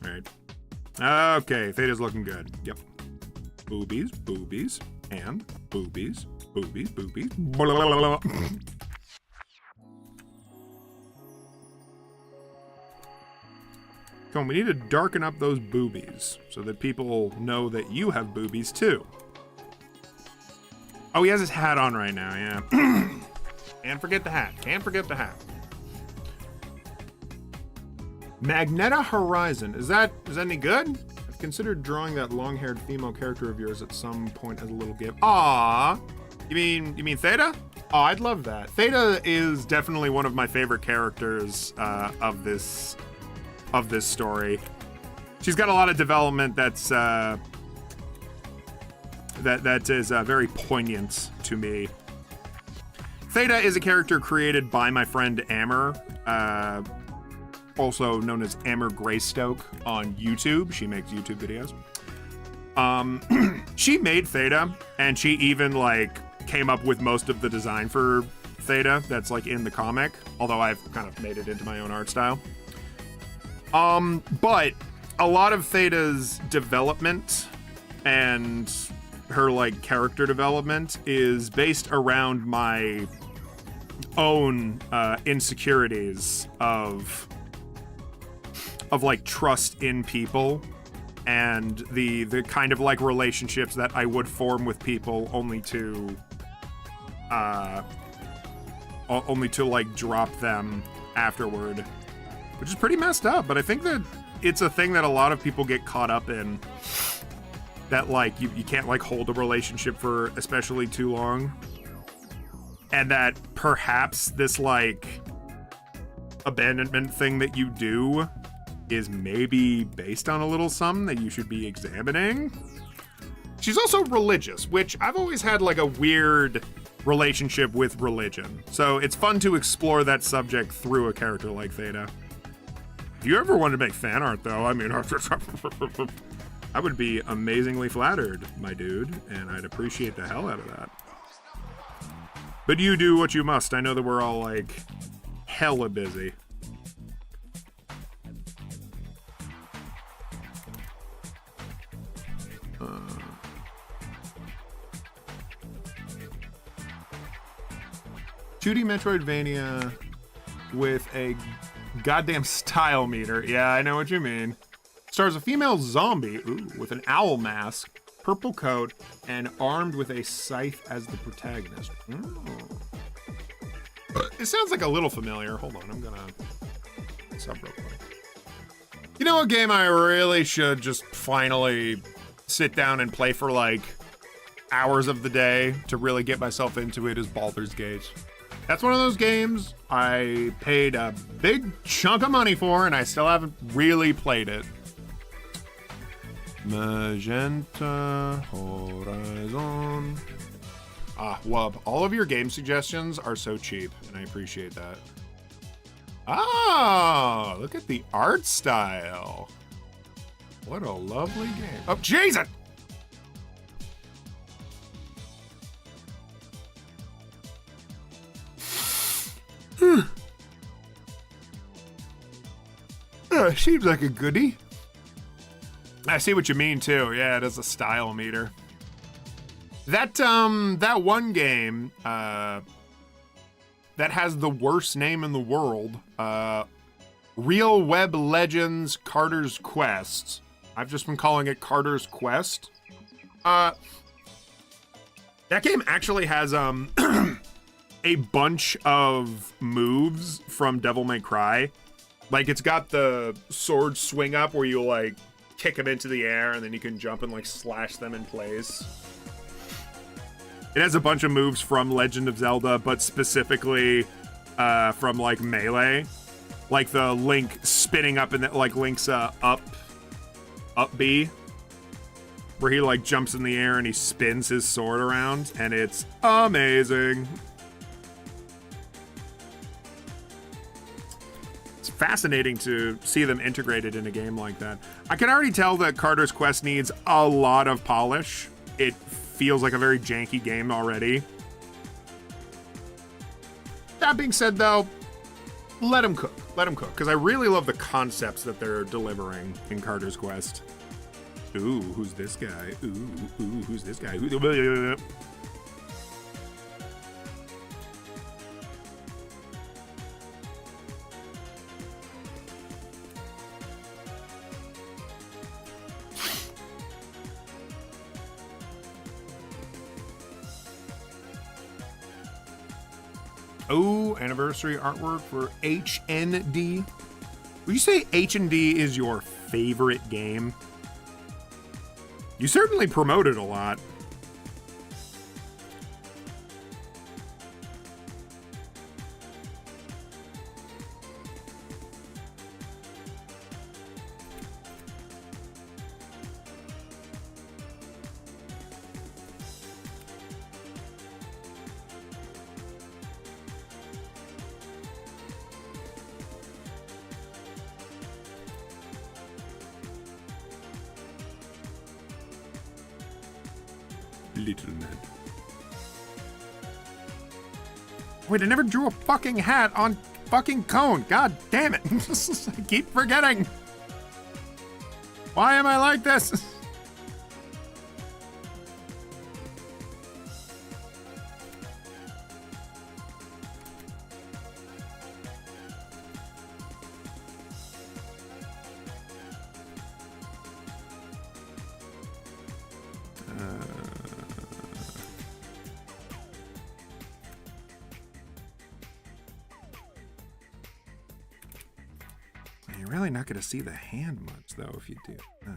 All right. Okay, Theta's looking good. Yep. Boobies, boobies, and boobies, boobies, boobies. Blah, blah, blah, blah. Come on, we need to darken up those boobies so that people know that you have boobies too. Oh, he has his hat on right now, yeah. Can't forget the hat. Can't forget the hat. Magneta Horizon. Is that any good? I've considered drawing that long-haired female character of yours at some point as a little gift. Aww. You mean Theta? Oh, I'd love that. Theta is definitely one of my favorite characters of this story. She's got a lot of development that's that is very poignant to me. Theta is a character created by my friend Amber, also known as Amber Greystoke on YouTube. She makes YouTube videos. She made Theta, and she even like came up with most of the design for Theta that's like in the comic, although I've kind of made it into my own art style. But a lot of Theta's development and her like character development is based around my own insecurities of like trust in people and the kind of like relationships that I would form with people only to like drop them afterward. Which is pretty messed up, but I think that it's a thing that a lot of people get caught up in. That, like, you can't, like, hold a relationship for especially too long. And that perhaps this, like, abandonment thing that you do is maybe based on a little something that you should be examining. She's also religious, which I've always had, like, a weird relationship with religion. So it's fun to explore that subject through a character like Theta. If you ever wanted to make fan art, though, I mean, I would be amazingly flattered, my dude, and I'd appreciate the hell out of that. But you do what you must. I know that we're all, like, hella busy. "2D Metroidvania with a goddamn style meter." Yeah, I know what you mean. Stars a female zombie, with an owl mask, purple coat, and armed with a scythe as the protagonist. It sounds like a little familiar. Hold on, I'm gonna sub real quick. You know what game I really should just finally sit down and play for like hours of the day to really get myself into it is Baldur's Gate. That's one of those games I paid a big chunk of money for, and I still haven't really played it. Magenta Horizon. Wub, all of your game suggestions are so cheap, and I appreciate that. Oh, look at the art style. What a lovely game. Oh, Jesus! Seems like a goodie. I see what you mean too. Yeah, it is a style meter. That one game that has the worst name in the world, Real Web Legends Carter's Quest. I've just been calling it Carter's Quest. That game actually has a bunch of moves from Devil May Cry. Like, it's got the sword swing up where you like kick them into the air and then you can jump and like slash them in place. It has a bunch of moves from Legend of Zelda, but specifically from like Melee. Like the Link spinning up and like Link's up B, where he like jumps in the air and he spins his sword around, and it's amazing. It's fascinating to see them integrated in a game like that. I can already tell that Carter's Quest needs a lot of polish. It feels like a very janky game already. That being said, though, let them cook. Let them cook, because I really love the concepts that they're delivering in Carter's Quest. Ooh, who's this guy? Ooh, who's this guy? Oh, anniversary artwork for HND. Would you say H&D is your favorite game? You certainly promote it a lot. Little man. Wait, I never drew a fucking hat on fucking cone. God damn it. I keep forgetting. Why am I like this? You're really not going to see the hand much, though, if you do. Yeah.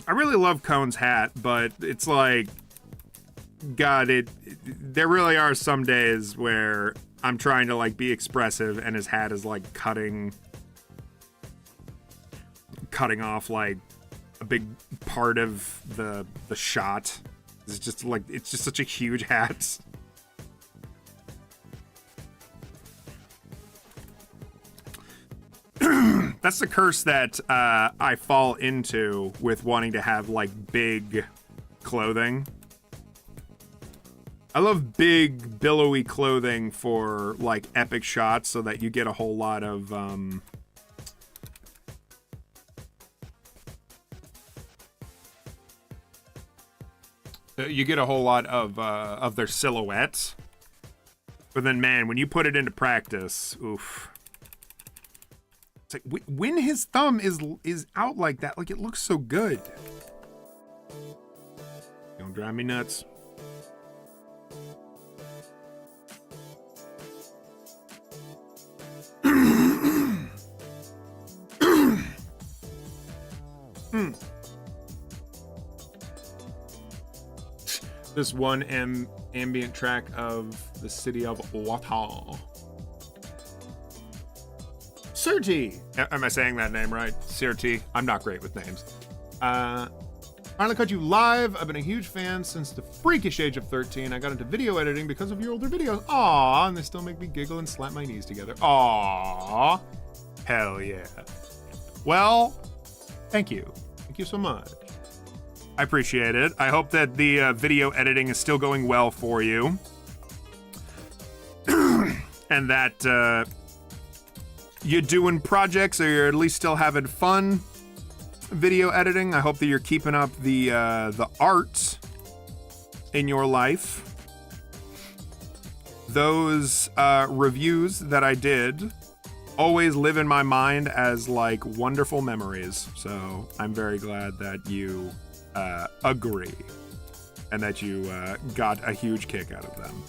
I really love Cone's hat, but it's like, God, there really are some days where I'm trying to like be expressive and his hat is like cutting off like a big part of the shot. It's just such a huge hat. That's the curse that I fall into with wanting to have like big clothing. I love big, billowy clothing for like epic shots so that you get a whole lot of their silhouettes. But then, man, when you put it into practice, oof. It's like, when his thumb is out like that, like, it looks so good. Don't drive me nuts. This one ambient track of the city of Wata. Serti. Am I saying that name right? Serti. I'm not great with names. Finally caught you live. I've been a huge fan since the freakish age of 13. I got into video editing because of your older videos. Aww, and they still make me giggle and slap my knees together. Aww. Hell yeah. Well, thank you. Thank you so much. I appreciate it. I hope that the video editing is still going well for you. And that you're doing projects or you're at least still having fun video editing. I hope that you're keeping up the art in your life. Those reviews that I did always live in my mind as like wonderful memories. So I'm very glad that you agree and that you got a huge kick out of them.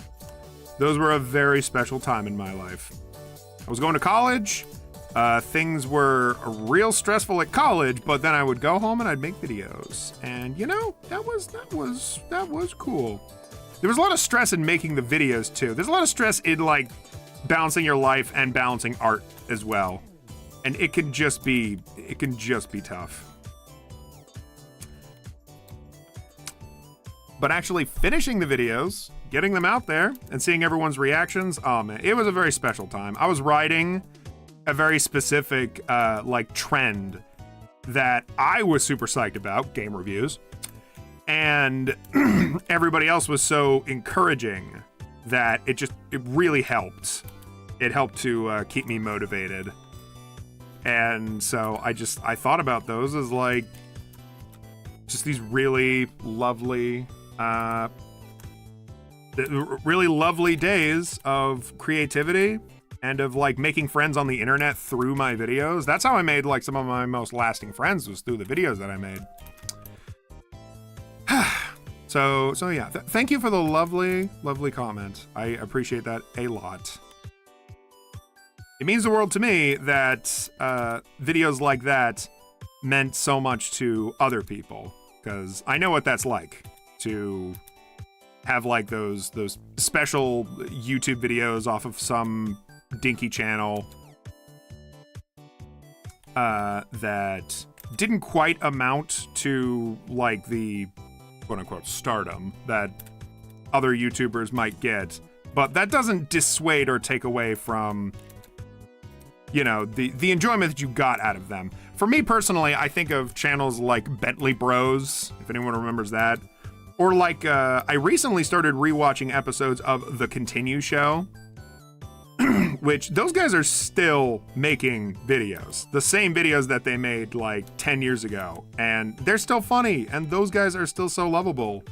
Those were a very special time in my life. I was going to college. Things were real stressful at college, but then I would go home and I'd make videos. And you know, that was cool. There was a lot of stress in making the videos too. There's a lot of stress in like balancing your life and balancing art as well. And it can just be tough. But actually finishing the videos, getting them out there, and seeing everyone's reactions, oh man, it was a very special time. I was riding a very specific like trend that I was super psyched about, game reviews, and everybody else was so encouraging that it really helped. It helped to keep me motivated. And so I thought about those as like just these really lovely days of creativity and of like making friends on the internet through my videos. That's how I made like some of my most lasting friends, was through the videos that I made. So yeah, thank you for the lovely comment. I appreciate that a lot. It means the world to me that videos like that meant so much to other people, because I know what that's like to have like those special YouTube videos off of some dinky channel that didn't quite amount to like the quote-unquote stardom that other YouTubers might get, but that doesn't dissuade or take away from, you know, the enjoyment that you got out of them. For me personally, I think of channels like Bentley Bros, if anyone remembers that. Or like, I recently started rewatching episodes of The Continue Show, which those guys are still making videos. The same videos that they made like 10 years ago. And they're still funny, and those guys are still so lovable.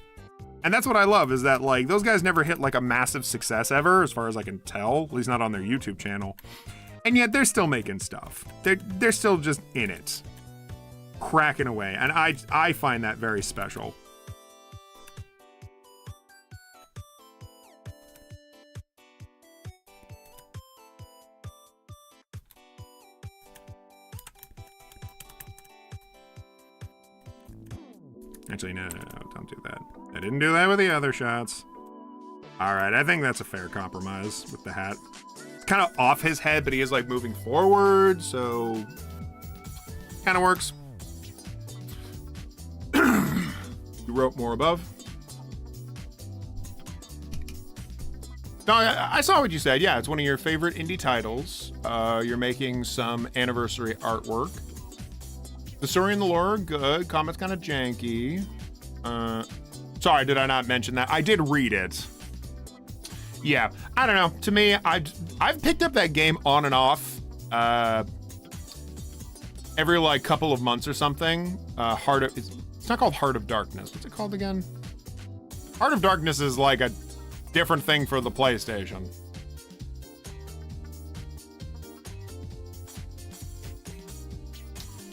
And that's what I love, is that like those guys never hit like a massive success ever, as far as I can tell, at least not on their YouTube channel. And yet they're still making stuff. They're still just in it, cracking away. And I find that very special. Actually, no, don't do that. I didn't do that with the other shots. All right, I think that's a fair compromise with the hat. It's kind of off his head, but he is like moving forward, so kind of works. You wrote more above. No, I saw what you said. Yeah, it's one of your favorite indie titles. You're making some anniversary artwork. The story and the lore are good. Combat's kind of janky. Sorry, did I not mention that? I did read it. Yeah, I don't know. To me, I've picked up that game on and off. Every like couple of months or something. It's not called Heart of Darkness. What's it called again? Heart of Darkness is like a different thing for the PlayStation.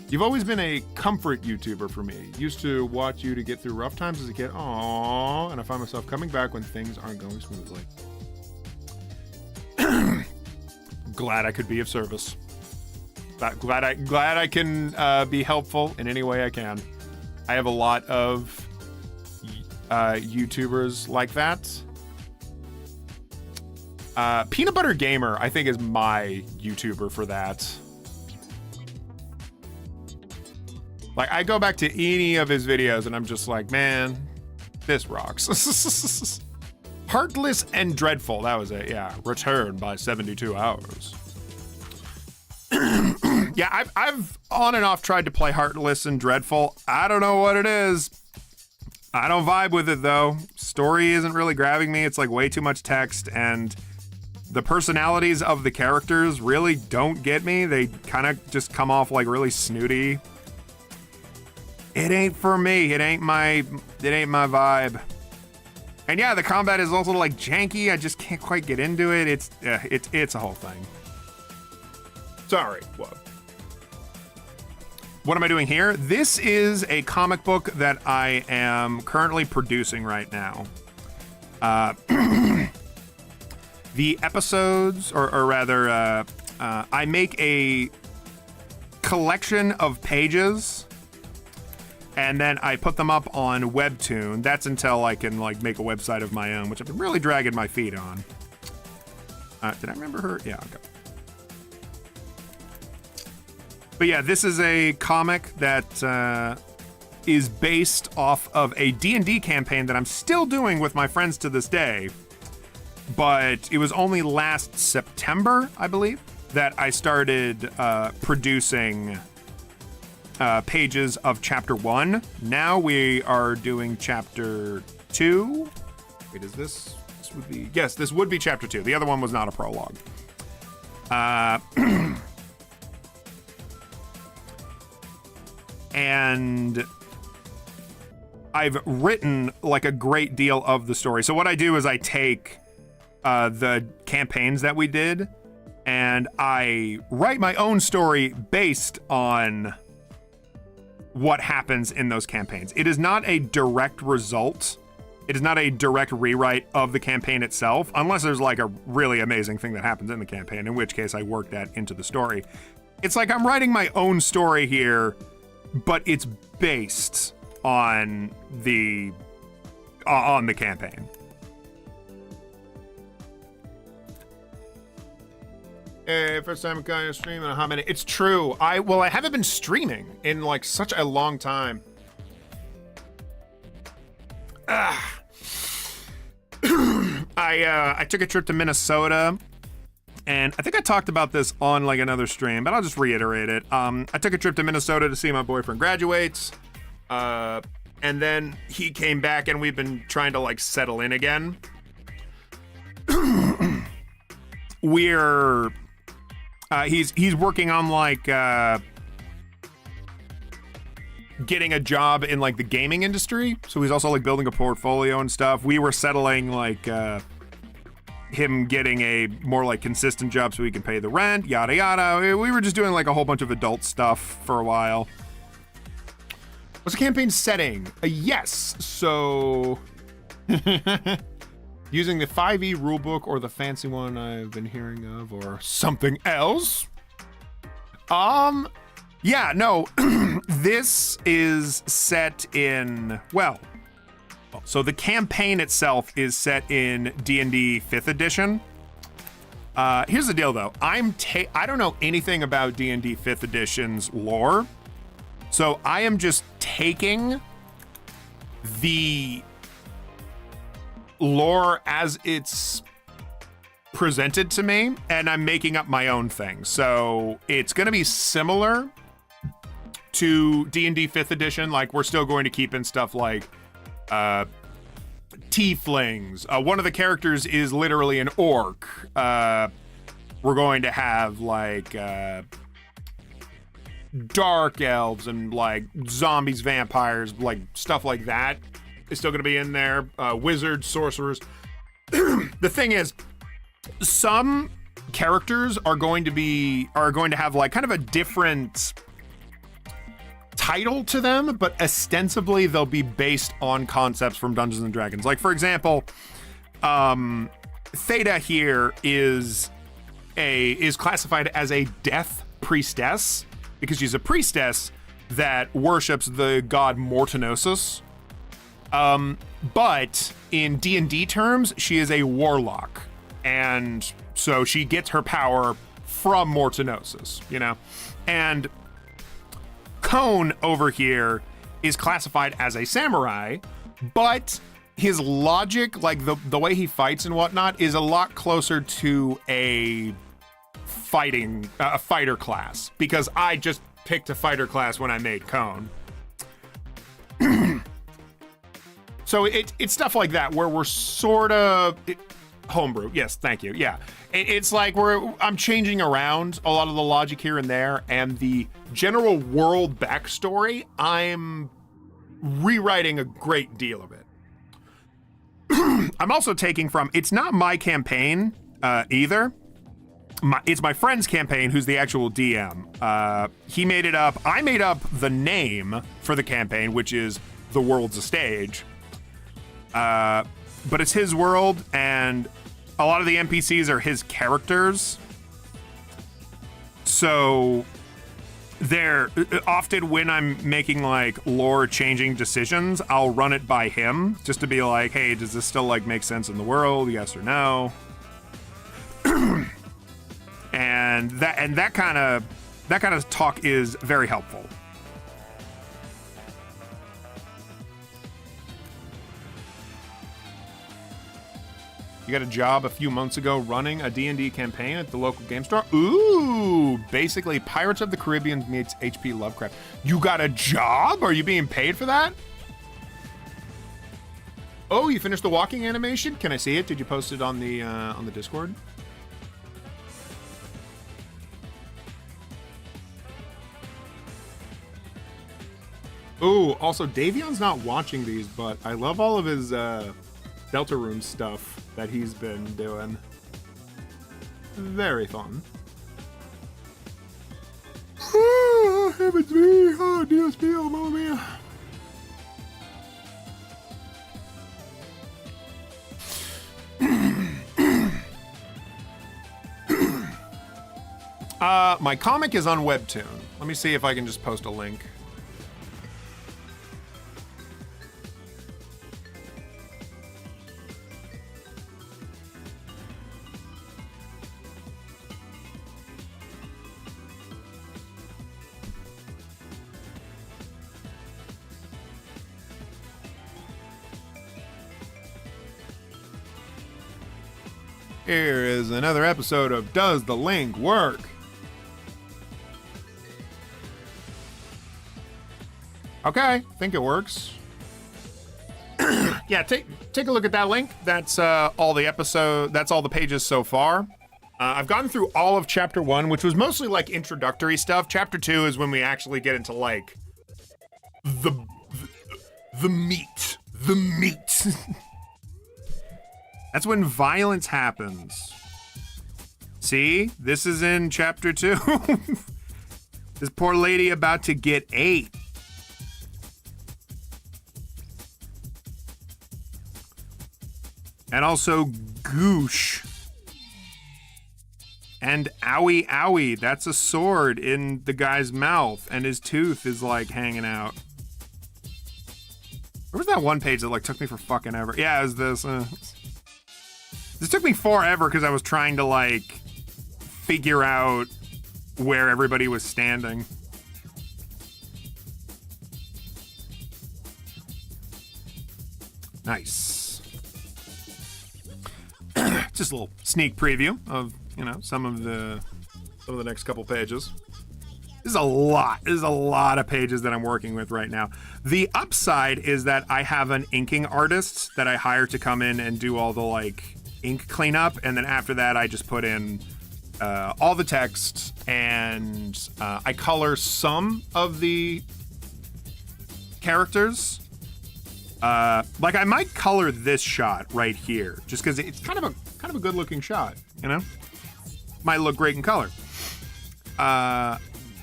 You've always been a comfort YouTuber for me. Used to watch you to get through rough times as a kid. Aww, and I find myself coming back when things aren't going smoothly. Glad I could be of service. Glad I can be helpful in any way I can. I have a lot of YouTubers like that. Peanut Butter Gamer, I think, is my YouTuber for that. Like, I go back to any of his videos and I'm just like, man, this rocks. Heartless and Dreadful, that was it, yeah. Return by 72 hours. Yeah, I've on and off tried to play Heartless and Dreadful. I don't know what it is. I don't vibe with it though. Story isn't really grabbing me. It's like way too much text, and the personalities of the characters really don't get me. They kind of just come off like really snooty. It ain't for me. It ain't my vibe. And yeah, the combat is also like janky. I just can't quite get into it. It's a whole thing. Sorry. What am I doing here? This is a comic book that I am currently producing right now. The episodes, or rather, I make a collection of pages, and then I put them up on Webtoon. That's until I can like make a website of my own, which I've been really dragging my feet on. Did I remember her? Yeah, okay. But yeah, this is a comic that is based off of a D&D campaign that I'm still doing with my friends to this day. But it was only last September, I believe, that I started producing pages of Chapter 1. Now we are doing Chapter 2. Wait, is this would be... Yes, this would be Chapter 2. The other one was not a prologue. And I've written like a great deal of the story. So what I do is I take the campaigns that we did and I write my own story based on what happens in those campaigns. It is not a direct result. It is not a direct rewrite of the campaign itself, unless there's like a really amazing thing that happens in the campaign, in which case I work that into the story. It's like I'm writing my own story here, but it's based on the campaign. Hey, first time kind of streaming a hot minute. It's true. I haven't been streaming in like such a long time. I took a trip to Minnesota, and I think I talked about this on like another stream, but I'll just reiterate it. I took a trip to Minnesota to see my boyfriend graduate, and then he came back, and we've been trying to like settle in again. He's working on like getting a job in like the gaming industry, so he's also like building a portfolio and stuff. We were settling like him getting a more like consistent job so he can pay the rent, yada yada. We were just doing like a whole bunch of adult stuff for a while. What's the campaign setting? Yes, so using the 5e rulebook or the fancy one I've been hearing of, or something else. Yeah, no, this is set in, well, so the campaign itself is set in D&D 5th edition. Here's the deal though, I don't know anything about D&D 5th edition's lore, so I am just taking the lore as it's presented to me, and I'm making up my own thing. So it's going to be similar to D&D 5th edition. Like, we're still going to keep in stuff like tieflings. One of the characters is literally an orc. We're going to have like dark elves and like zombies, vampires, like stuff like that is still going to be in there. Wizards, sorcerers. The thing is, some characters are going to have like kind of a different title to them, but ostensibly they'll be based on concepts from Dungeons and Dragons. Like, for example, Theta here is classified as a death priestess because she's a priestess that worships the god Mortinosus. But in D&D terms, she is a warlock. And so she gets her power from Mortinosus, you know? And Cone over here is classified as a samurai, but his logic, like the way he fights and whatnot, is a lot closer to a fighter class, because I just picked a fighter class when I made Cone. So it's stuff like that where we're sort of homebrew. Yes, thank you. Yeah, it's like I'm changing around a lot of the logic here and there, and the general world backstory, I'm rewriting a great deal of it. I'm also taking from, it's not my campaign either. It's my friend's campaign, who's the actual DM. He made it up. I made up the name for the campaign, which is The World's a Stage. But it's his world, and a lot of the NPCs are his characters. So they're often, when I'm making like lore changing decisions, I'll run it by him just to be like, hey, does this still like make sense in the world? Yes or no? and that kind of talk is very helpful. You got a job a few months ago running a D&D campaign at the local game store. Ooh, basically Pirates of the Caribbean meets H.P. Lovecraft. You got a job? Are you being paid for that? Oh, you finished the walking animation? Can I see it? Did you post it on the Discord? Ooh, also Davion's not watching these, but I love all of his Deltarune stuff that he's been doing. Very fun. Heavens me! Oh, Dios mío, mamma mia! My comic is on Webtoon. Let me see if I can just post a link. Here is another episode of Does the Link Work? Okay, I think it works. Yeah, take a look at that link. That's all the episode. That's all the pages so far. I've gone through all of chapter 1, which was mostly like introductory stuff. Chapter 2 is when we actually get into like the meat. The meat. That's when violence happens. See? This is in chapter 2. This poor lady about to get ate. And also goosh. And owie owie. That's a sword in the guy's mouth, and his tooth is like hanging out. Where was that one page that like took me for fucking ever? Yeah, it was this. This took me forever because I was trying to like figure out where everybody was standing. Nice. Just a little sneak preview of, you know, some of the next couple pages. This is a lot. This is a lot of pages that I'm working with right now. The upside is that I have an inking artist that I hire to come in and do all the like ink cleanup, and then after that I just put in all the text, and I color some of the characters. Like I might color this shot right here, just because it's kind of a good looking shot, you know? Might look great in color.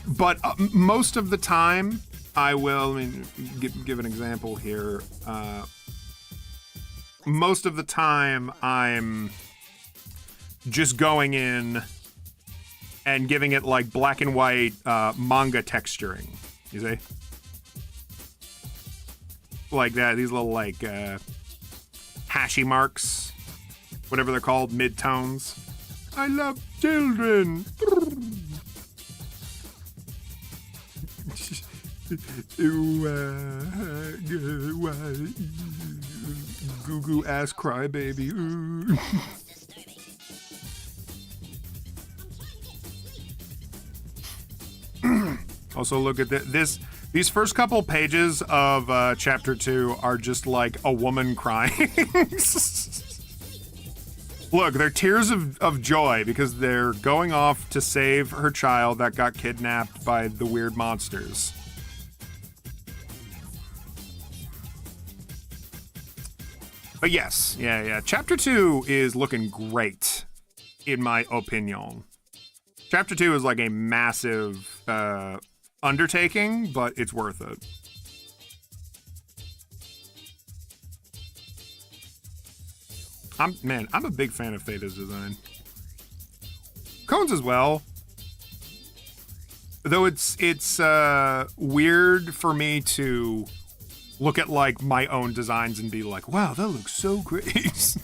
But most of the time, I will. I mean, give an example here. Most of the time, I'm just going in and giving it like black and white manga texturing. You see, like that. These little like hashy marks, whatever they're called, mid-tones. I love children. Goo goo ass crybaby. Also, look at this. These first couple pages of chapter 2 are just like a woman crying. Look, they're tears of joy because they're going off to save her child that got kidnapped by the weird monsters. But yes, yeah. Chapter 2 is looking great, in my opinion. Chapter 2 is like a massive undertaking, but it's worth it. I'm a big fan of Theta's design. Cone's as well. Though it's weird for me to look at like my own designs and be like, wow, that looks so great.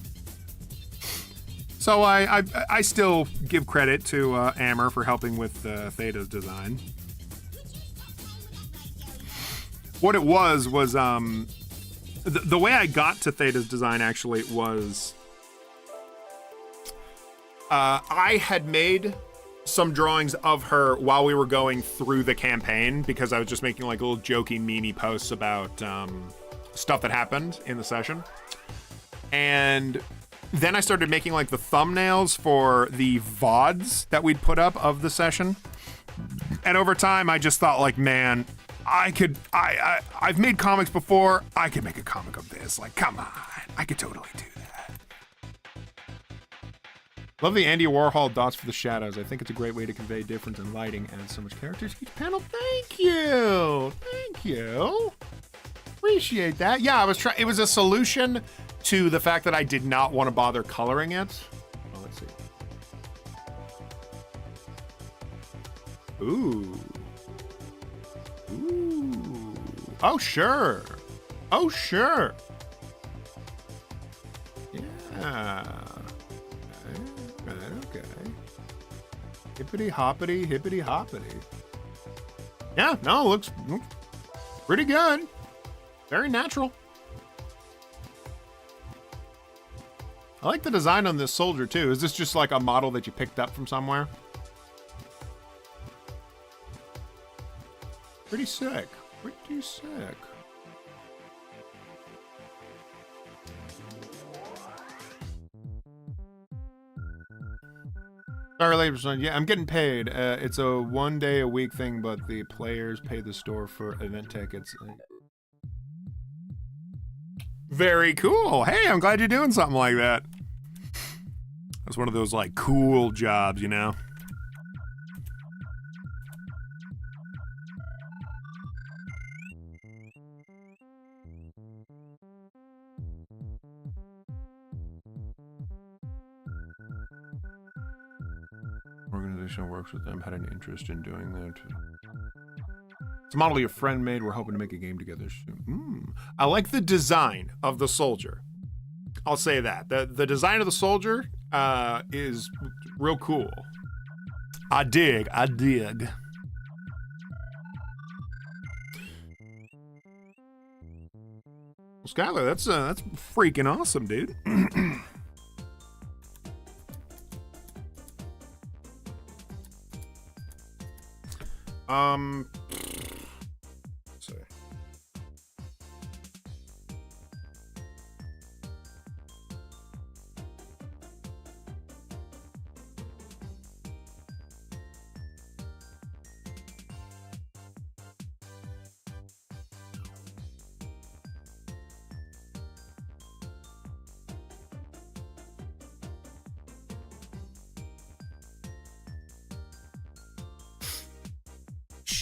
So I still give credit to Amber for helping with Theta's design. What it was the way I got to Theta's design actually was I had made some drawings of her while we were going through the campaign because I was just making like little jokey meme posts about stuff that happened in the session. And then I started making like the thumbnails for the VODs that we'd put up of the session. And over time I just thought like, man, I've made comics before. I could make a comic of this. Like, come on, I could totally do that. Love the Andy Warhol dots for the shadows. I think it's a great way to convey difference in lighting and so much character to each panel. Thank you. Thank you. Appreciate that. Yeah, it was a solution to the fact that I did not want to bother coloring it. Oh, let's see. Ooh. Ooh. Oh, sure. Oh, sure. Yeah. Okay. Hippity hoppity, hippity hoppity. Yeah, no, looks pretty good. Very natural. I like the design on this soldier too. Is this just like a model that you picked up from somewhere? Pretty sick. Pretty sick. Sorry, ladies. Yeah, I'm getting paid. It's a 1 day a week thing, but the players pay the store for event tickets. Very cool. Hey, I'm glad you're doing something like that. That's one of those like cool jobs, you know? Organization works with them, had an interest in doing that. It's a model your friend made. We're hoping to make a game together soon. I like the design of the soldier. I'll say that. The design of the soldier is real cool. I dig. Well, Skylar, that's freaking awesome, dude.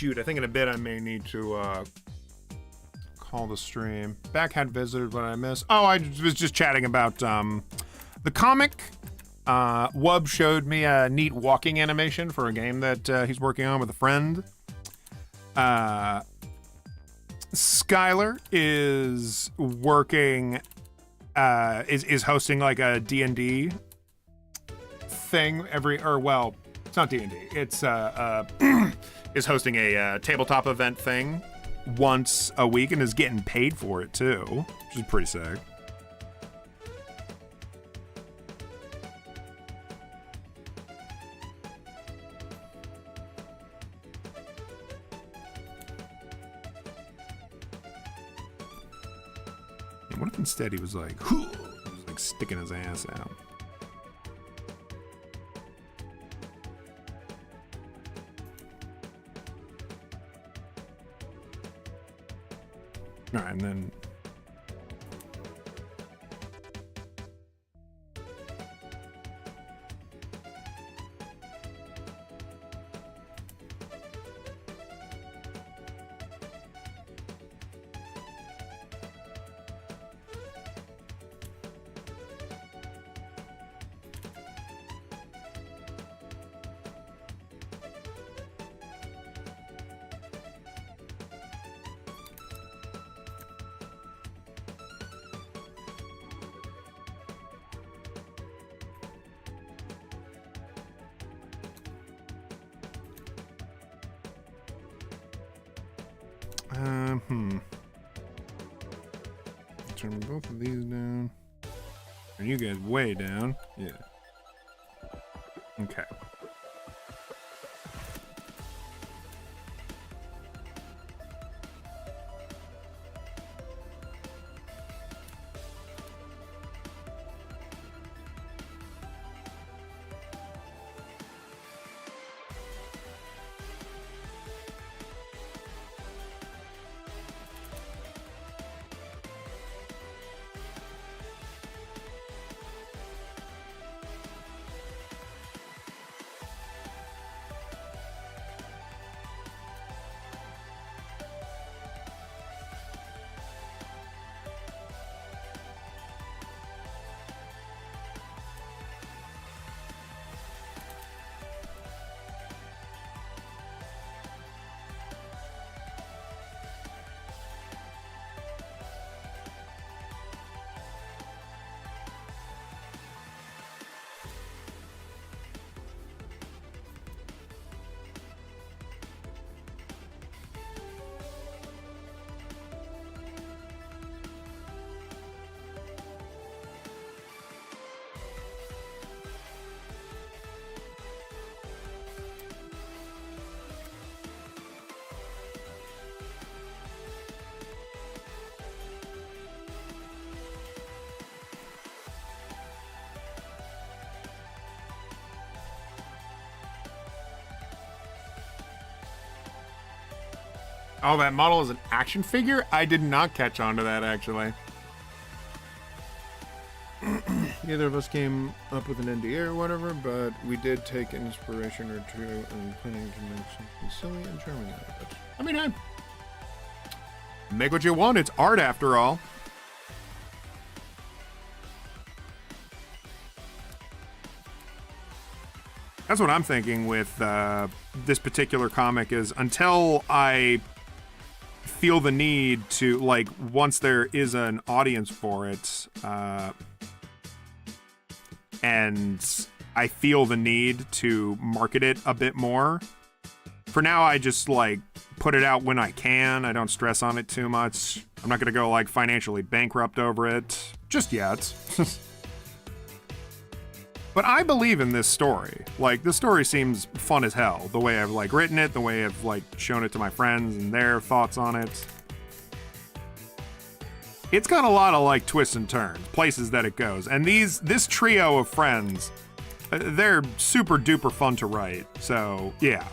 shoot, I think in a bit I may need to call the stream. Back had visited what I missed. Oh, I was just chatting about the comic. Wub showed me a neat walking animation for a game that he's working on with a friend. Skylar is working, is hosting like a D&D thing it's not D&D. It's is hosting a tabletop event thing once a week and is getting paid for it too, which is pretty sick. And what if instead he was like, he was like sticking his ass out? All right, and then turn both of these down. And you guys way down. Yeah. Okay. Oh, that model is an action figure? I did not catch on to that, actually. Neither of us came up with an NDA or whatever, but we did take inspiration or two and planning to make something silly and charming out of it. I mean, hey, make what you want. It's art after all. That's what I'm thinking with this particular comic is until I feel the need to, like, once there is an audience for it, and I feel the need to market it a bit more. For now, I just, like, put it out when I can. I don't stress on it too much. I'm not gonna go, like, financially bankrupt over it just yet. But I believe in this story. Like, this story seems fun as hell. The way I've, like, written it, the way I've, like, shown it to my friends and their thoughts on it. It's got a lot of, like, twists and turns, places that it goes. And this trio of friends, they're super duper fun to write. So, yeah.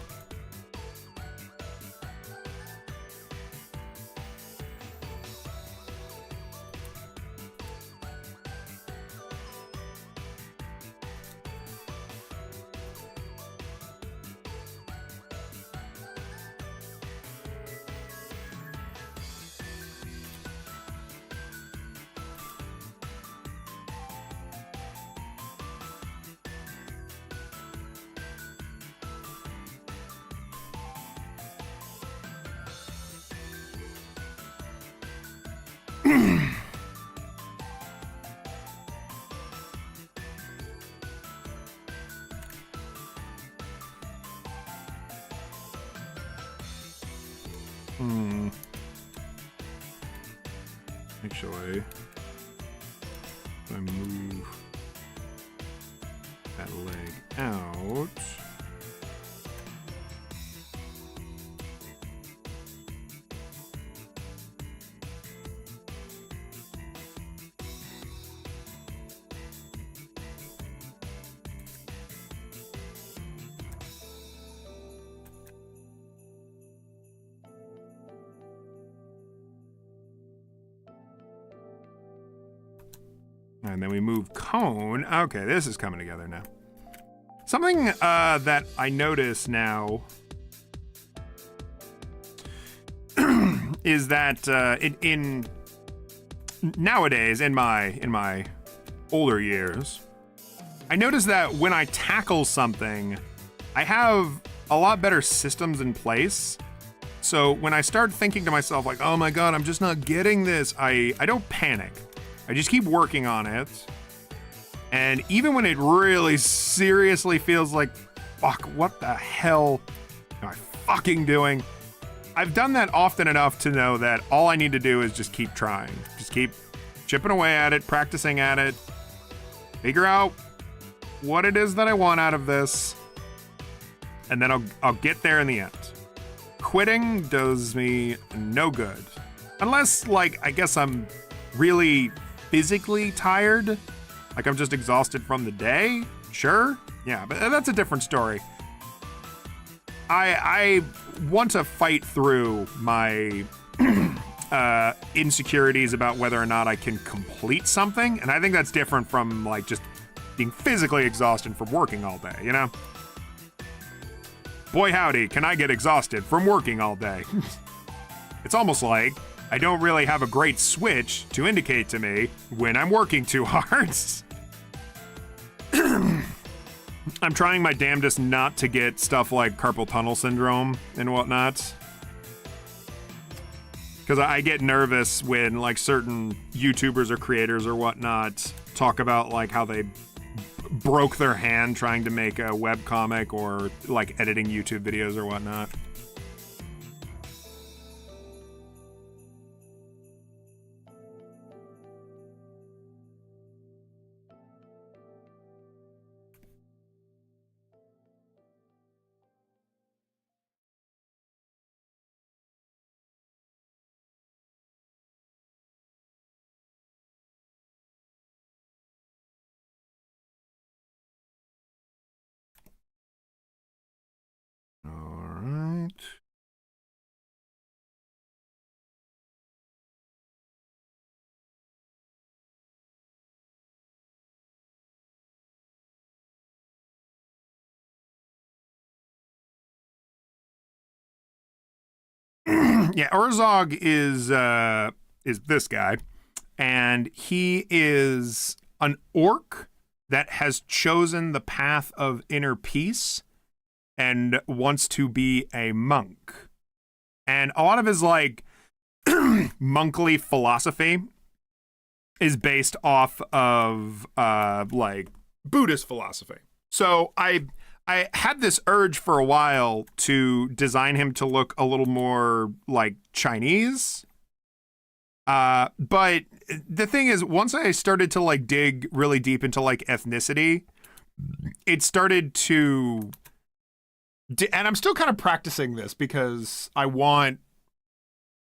Actually, if I move that leg out. And then we move cone. Okay, this is coming together now. Something that I notice now is that in nowadays, in my older years, I notice that when I tackle something, I have a lot better systems in place. So when I start thinking to myself like, oh my God, I'm just not getting this, I don't panic. I just keep working on it. And even when it really seriously feels like, fuck, what the hell am I fucking doing? I've done that often enough to know that all I need to do is just keep trying. Just keep chipping away at it, practicing at it, figure out what it is that I want out of this, and then I'll get there in the end. Quitting does me no good. Unless, like, I guess I'm really physically tired, like I'm just exhausted from the day, sure, yeah, but that's a different story. I want to fight through my insecurities about whether or not I can complete something, and I think that's different from like just being physically exhausted from working all day, you know? Boy howdy, can I get exhausted from working all day. It's almost like I don't really have a great switch to indicate to me when I'm working too hard. I'm trying my damnedest not to get stuff like carpal tunnel syndrome and whatnot. Because I get nervous when like certain YouTubers or creators or whatnot talk about like how they broke their hand trying to make a webcomic or like editing YouTube videos or whatnot. Yeah, Urzog is this guy, and he is an orc that has chosen the path of inner peace and wants to be a monk. And a lot of his like monkly philosophy is based off of like Buddhist philosophy. So I had this urge for a while to design him to look a little more like Chinese. But the thing is, once I started to like dig really deep into like ethnicity, it started to, and I'm still kind of practicing this because I want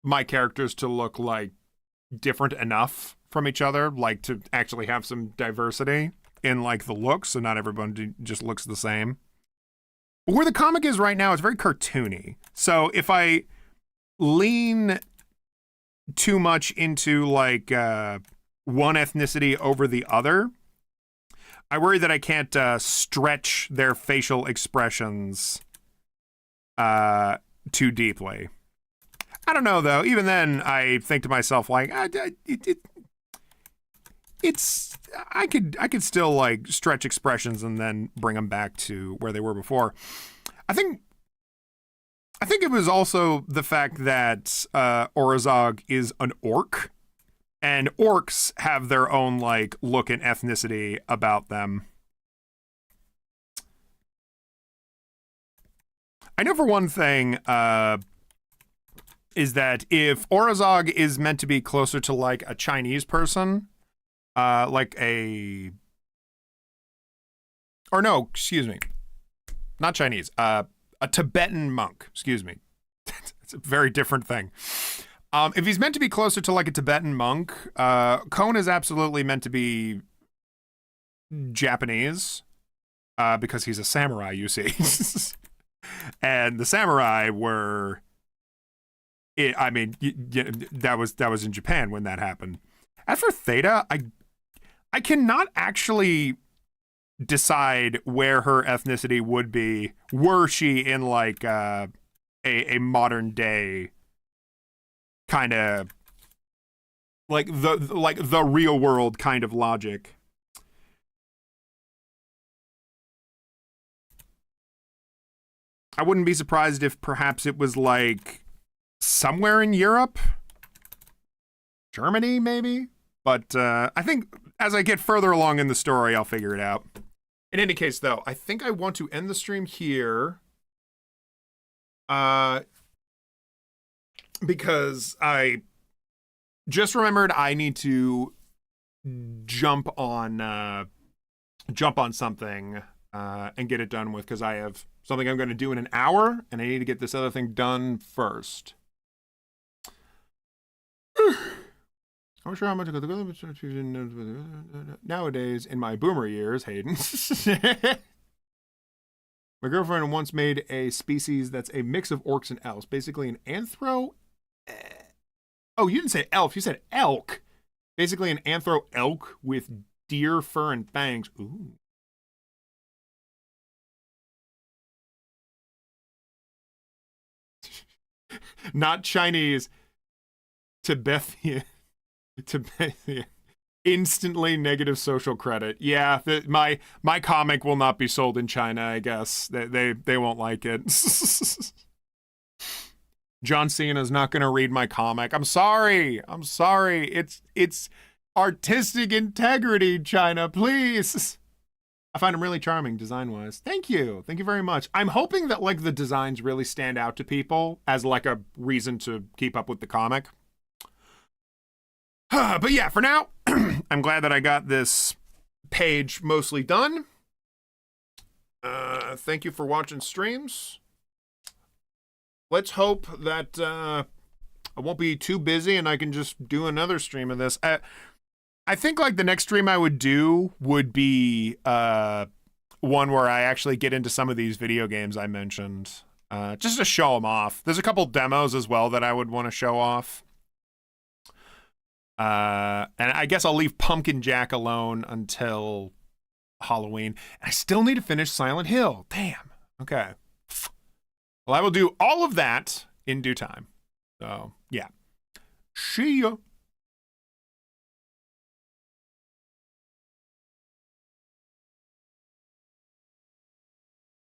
my characters to look like different enough from each other, like to actually have some diversity in like the looks, so not everyone just looks the same. But where the comic is right now, it's very cartoony. So if I lean too much into like one ethnicity over the other, I worry that I can't stretch their facial expressions too deeply. I don't know though. Even then, I think to myself like, it's I could still like stretch expressions and then bring them back to where they were before. I think it was also the fact that Orazog is an orc, And orcs have their own like look and ethnicity about them. I know for one thing, is that if Orazog is meant to be closer to like a Chinese person, like a, or no, excuse me, not Chinese, a Tibetan monk, excuse me. It's a very different thing. If he's meant to be closer to like a Tibetan monk, Kon is absolutely meant to be Japanese, because he's a samurai, you see. And the samurai were, I mean, that was in Japan when that happened. As for Theta, I cannot actually decide where her ethnicity would be were she in like a modern day kind of like the real world kind of logic. I wouldn't be surprised if perhaps it was like somewhere in Europe, Germany maybe, but I think as I get further along in the story, I'll figure it out. In any case, though, I think I want to end the stream here, because I just remembered I need to jump on something and get it done with, because I have something I'm going to do in an hour, and I need to get this other thing done first. I'm sure how much nowadays in my boomer years, Hayden. My girlfriend once made a species that's a mix of orcs and elves, basically an anthro. Oh, you didn't say elf, you said elk. Basically an anthro elk with deer fur and fangs. Ooh. Not Chinese. Tibetan. Instantly negative social credit. Yeah, my comic will not be sold in China, I guess. They won't like it. John Cena's not going to read my comic. I'm sorry. It's artistic integrity, China, please. I find him really charming design-wise. Thank you very much. I'm hoping that like the designs really stand out to people as like a reason to keep up with the comic. But yeah, for now, I'm glad that I got this page mostly done. Thank you for watching streams. Let's hope that I won't be too busy and I can just do another stream of this. I think like the next stream I would do would be one where I actually get into some of these video games I mentioned, just to show them off. There's a couple demos as well that I would want to show off. And I guess I'll leave Pumpkin Jack alone until Halloween. I still need to finish Silent Hill. Damn. Okay. Well, I will do all of that in due time. So, yeah. See ya.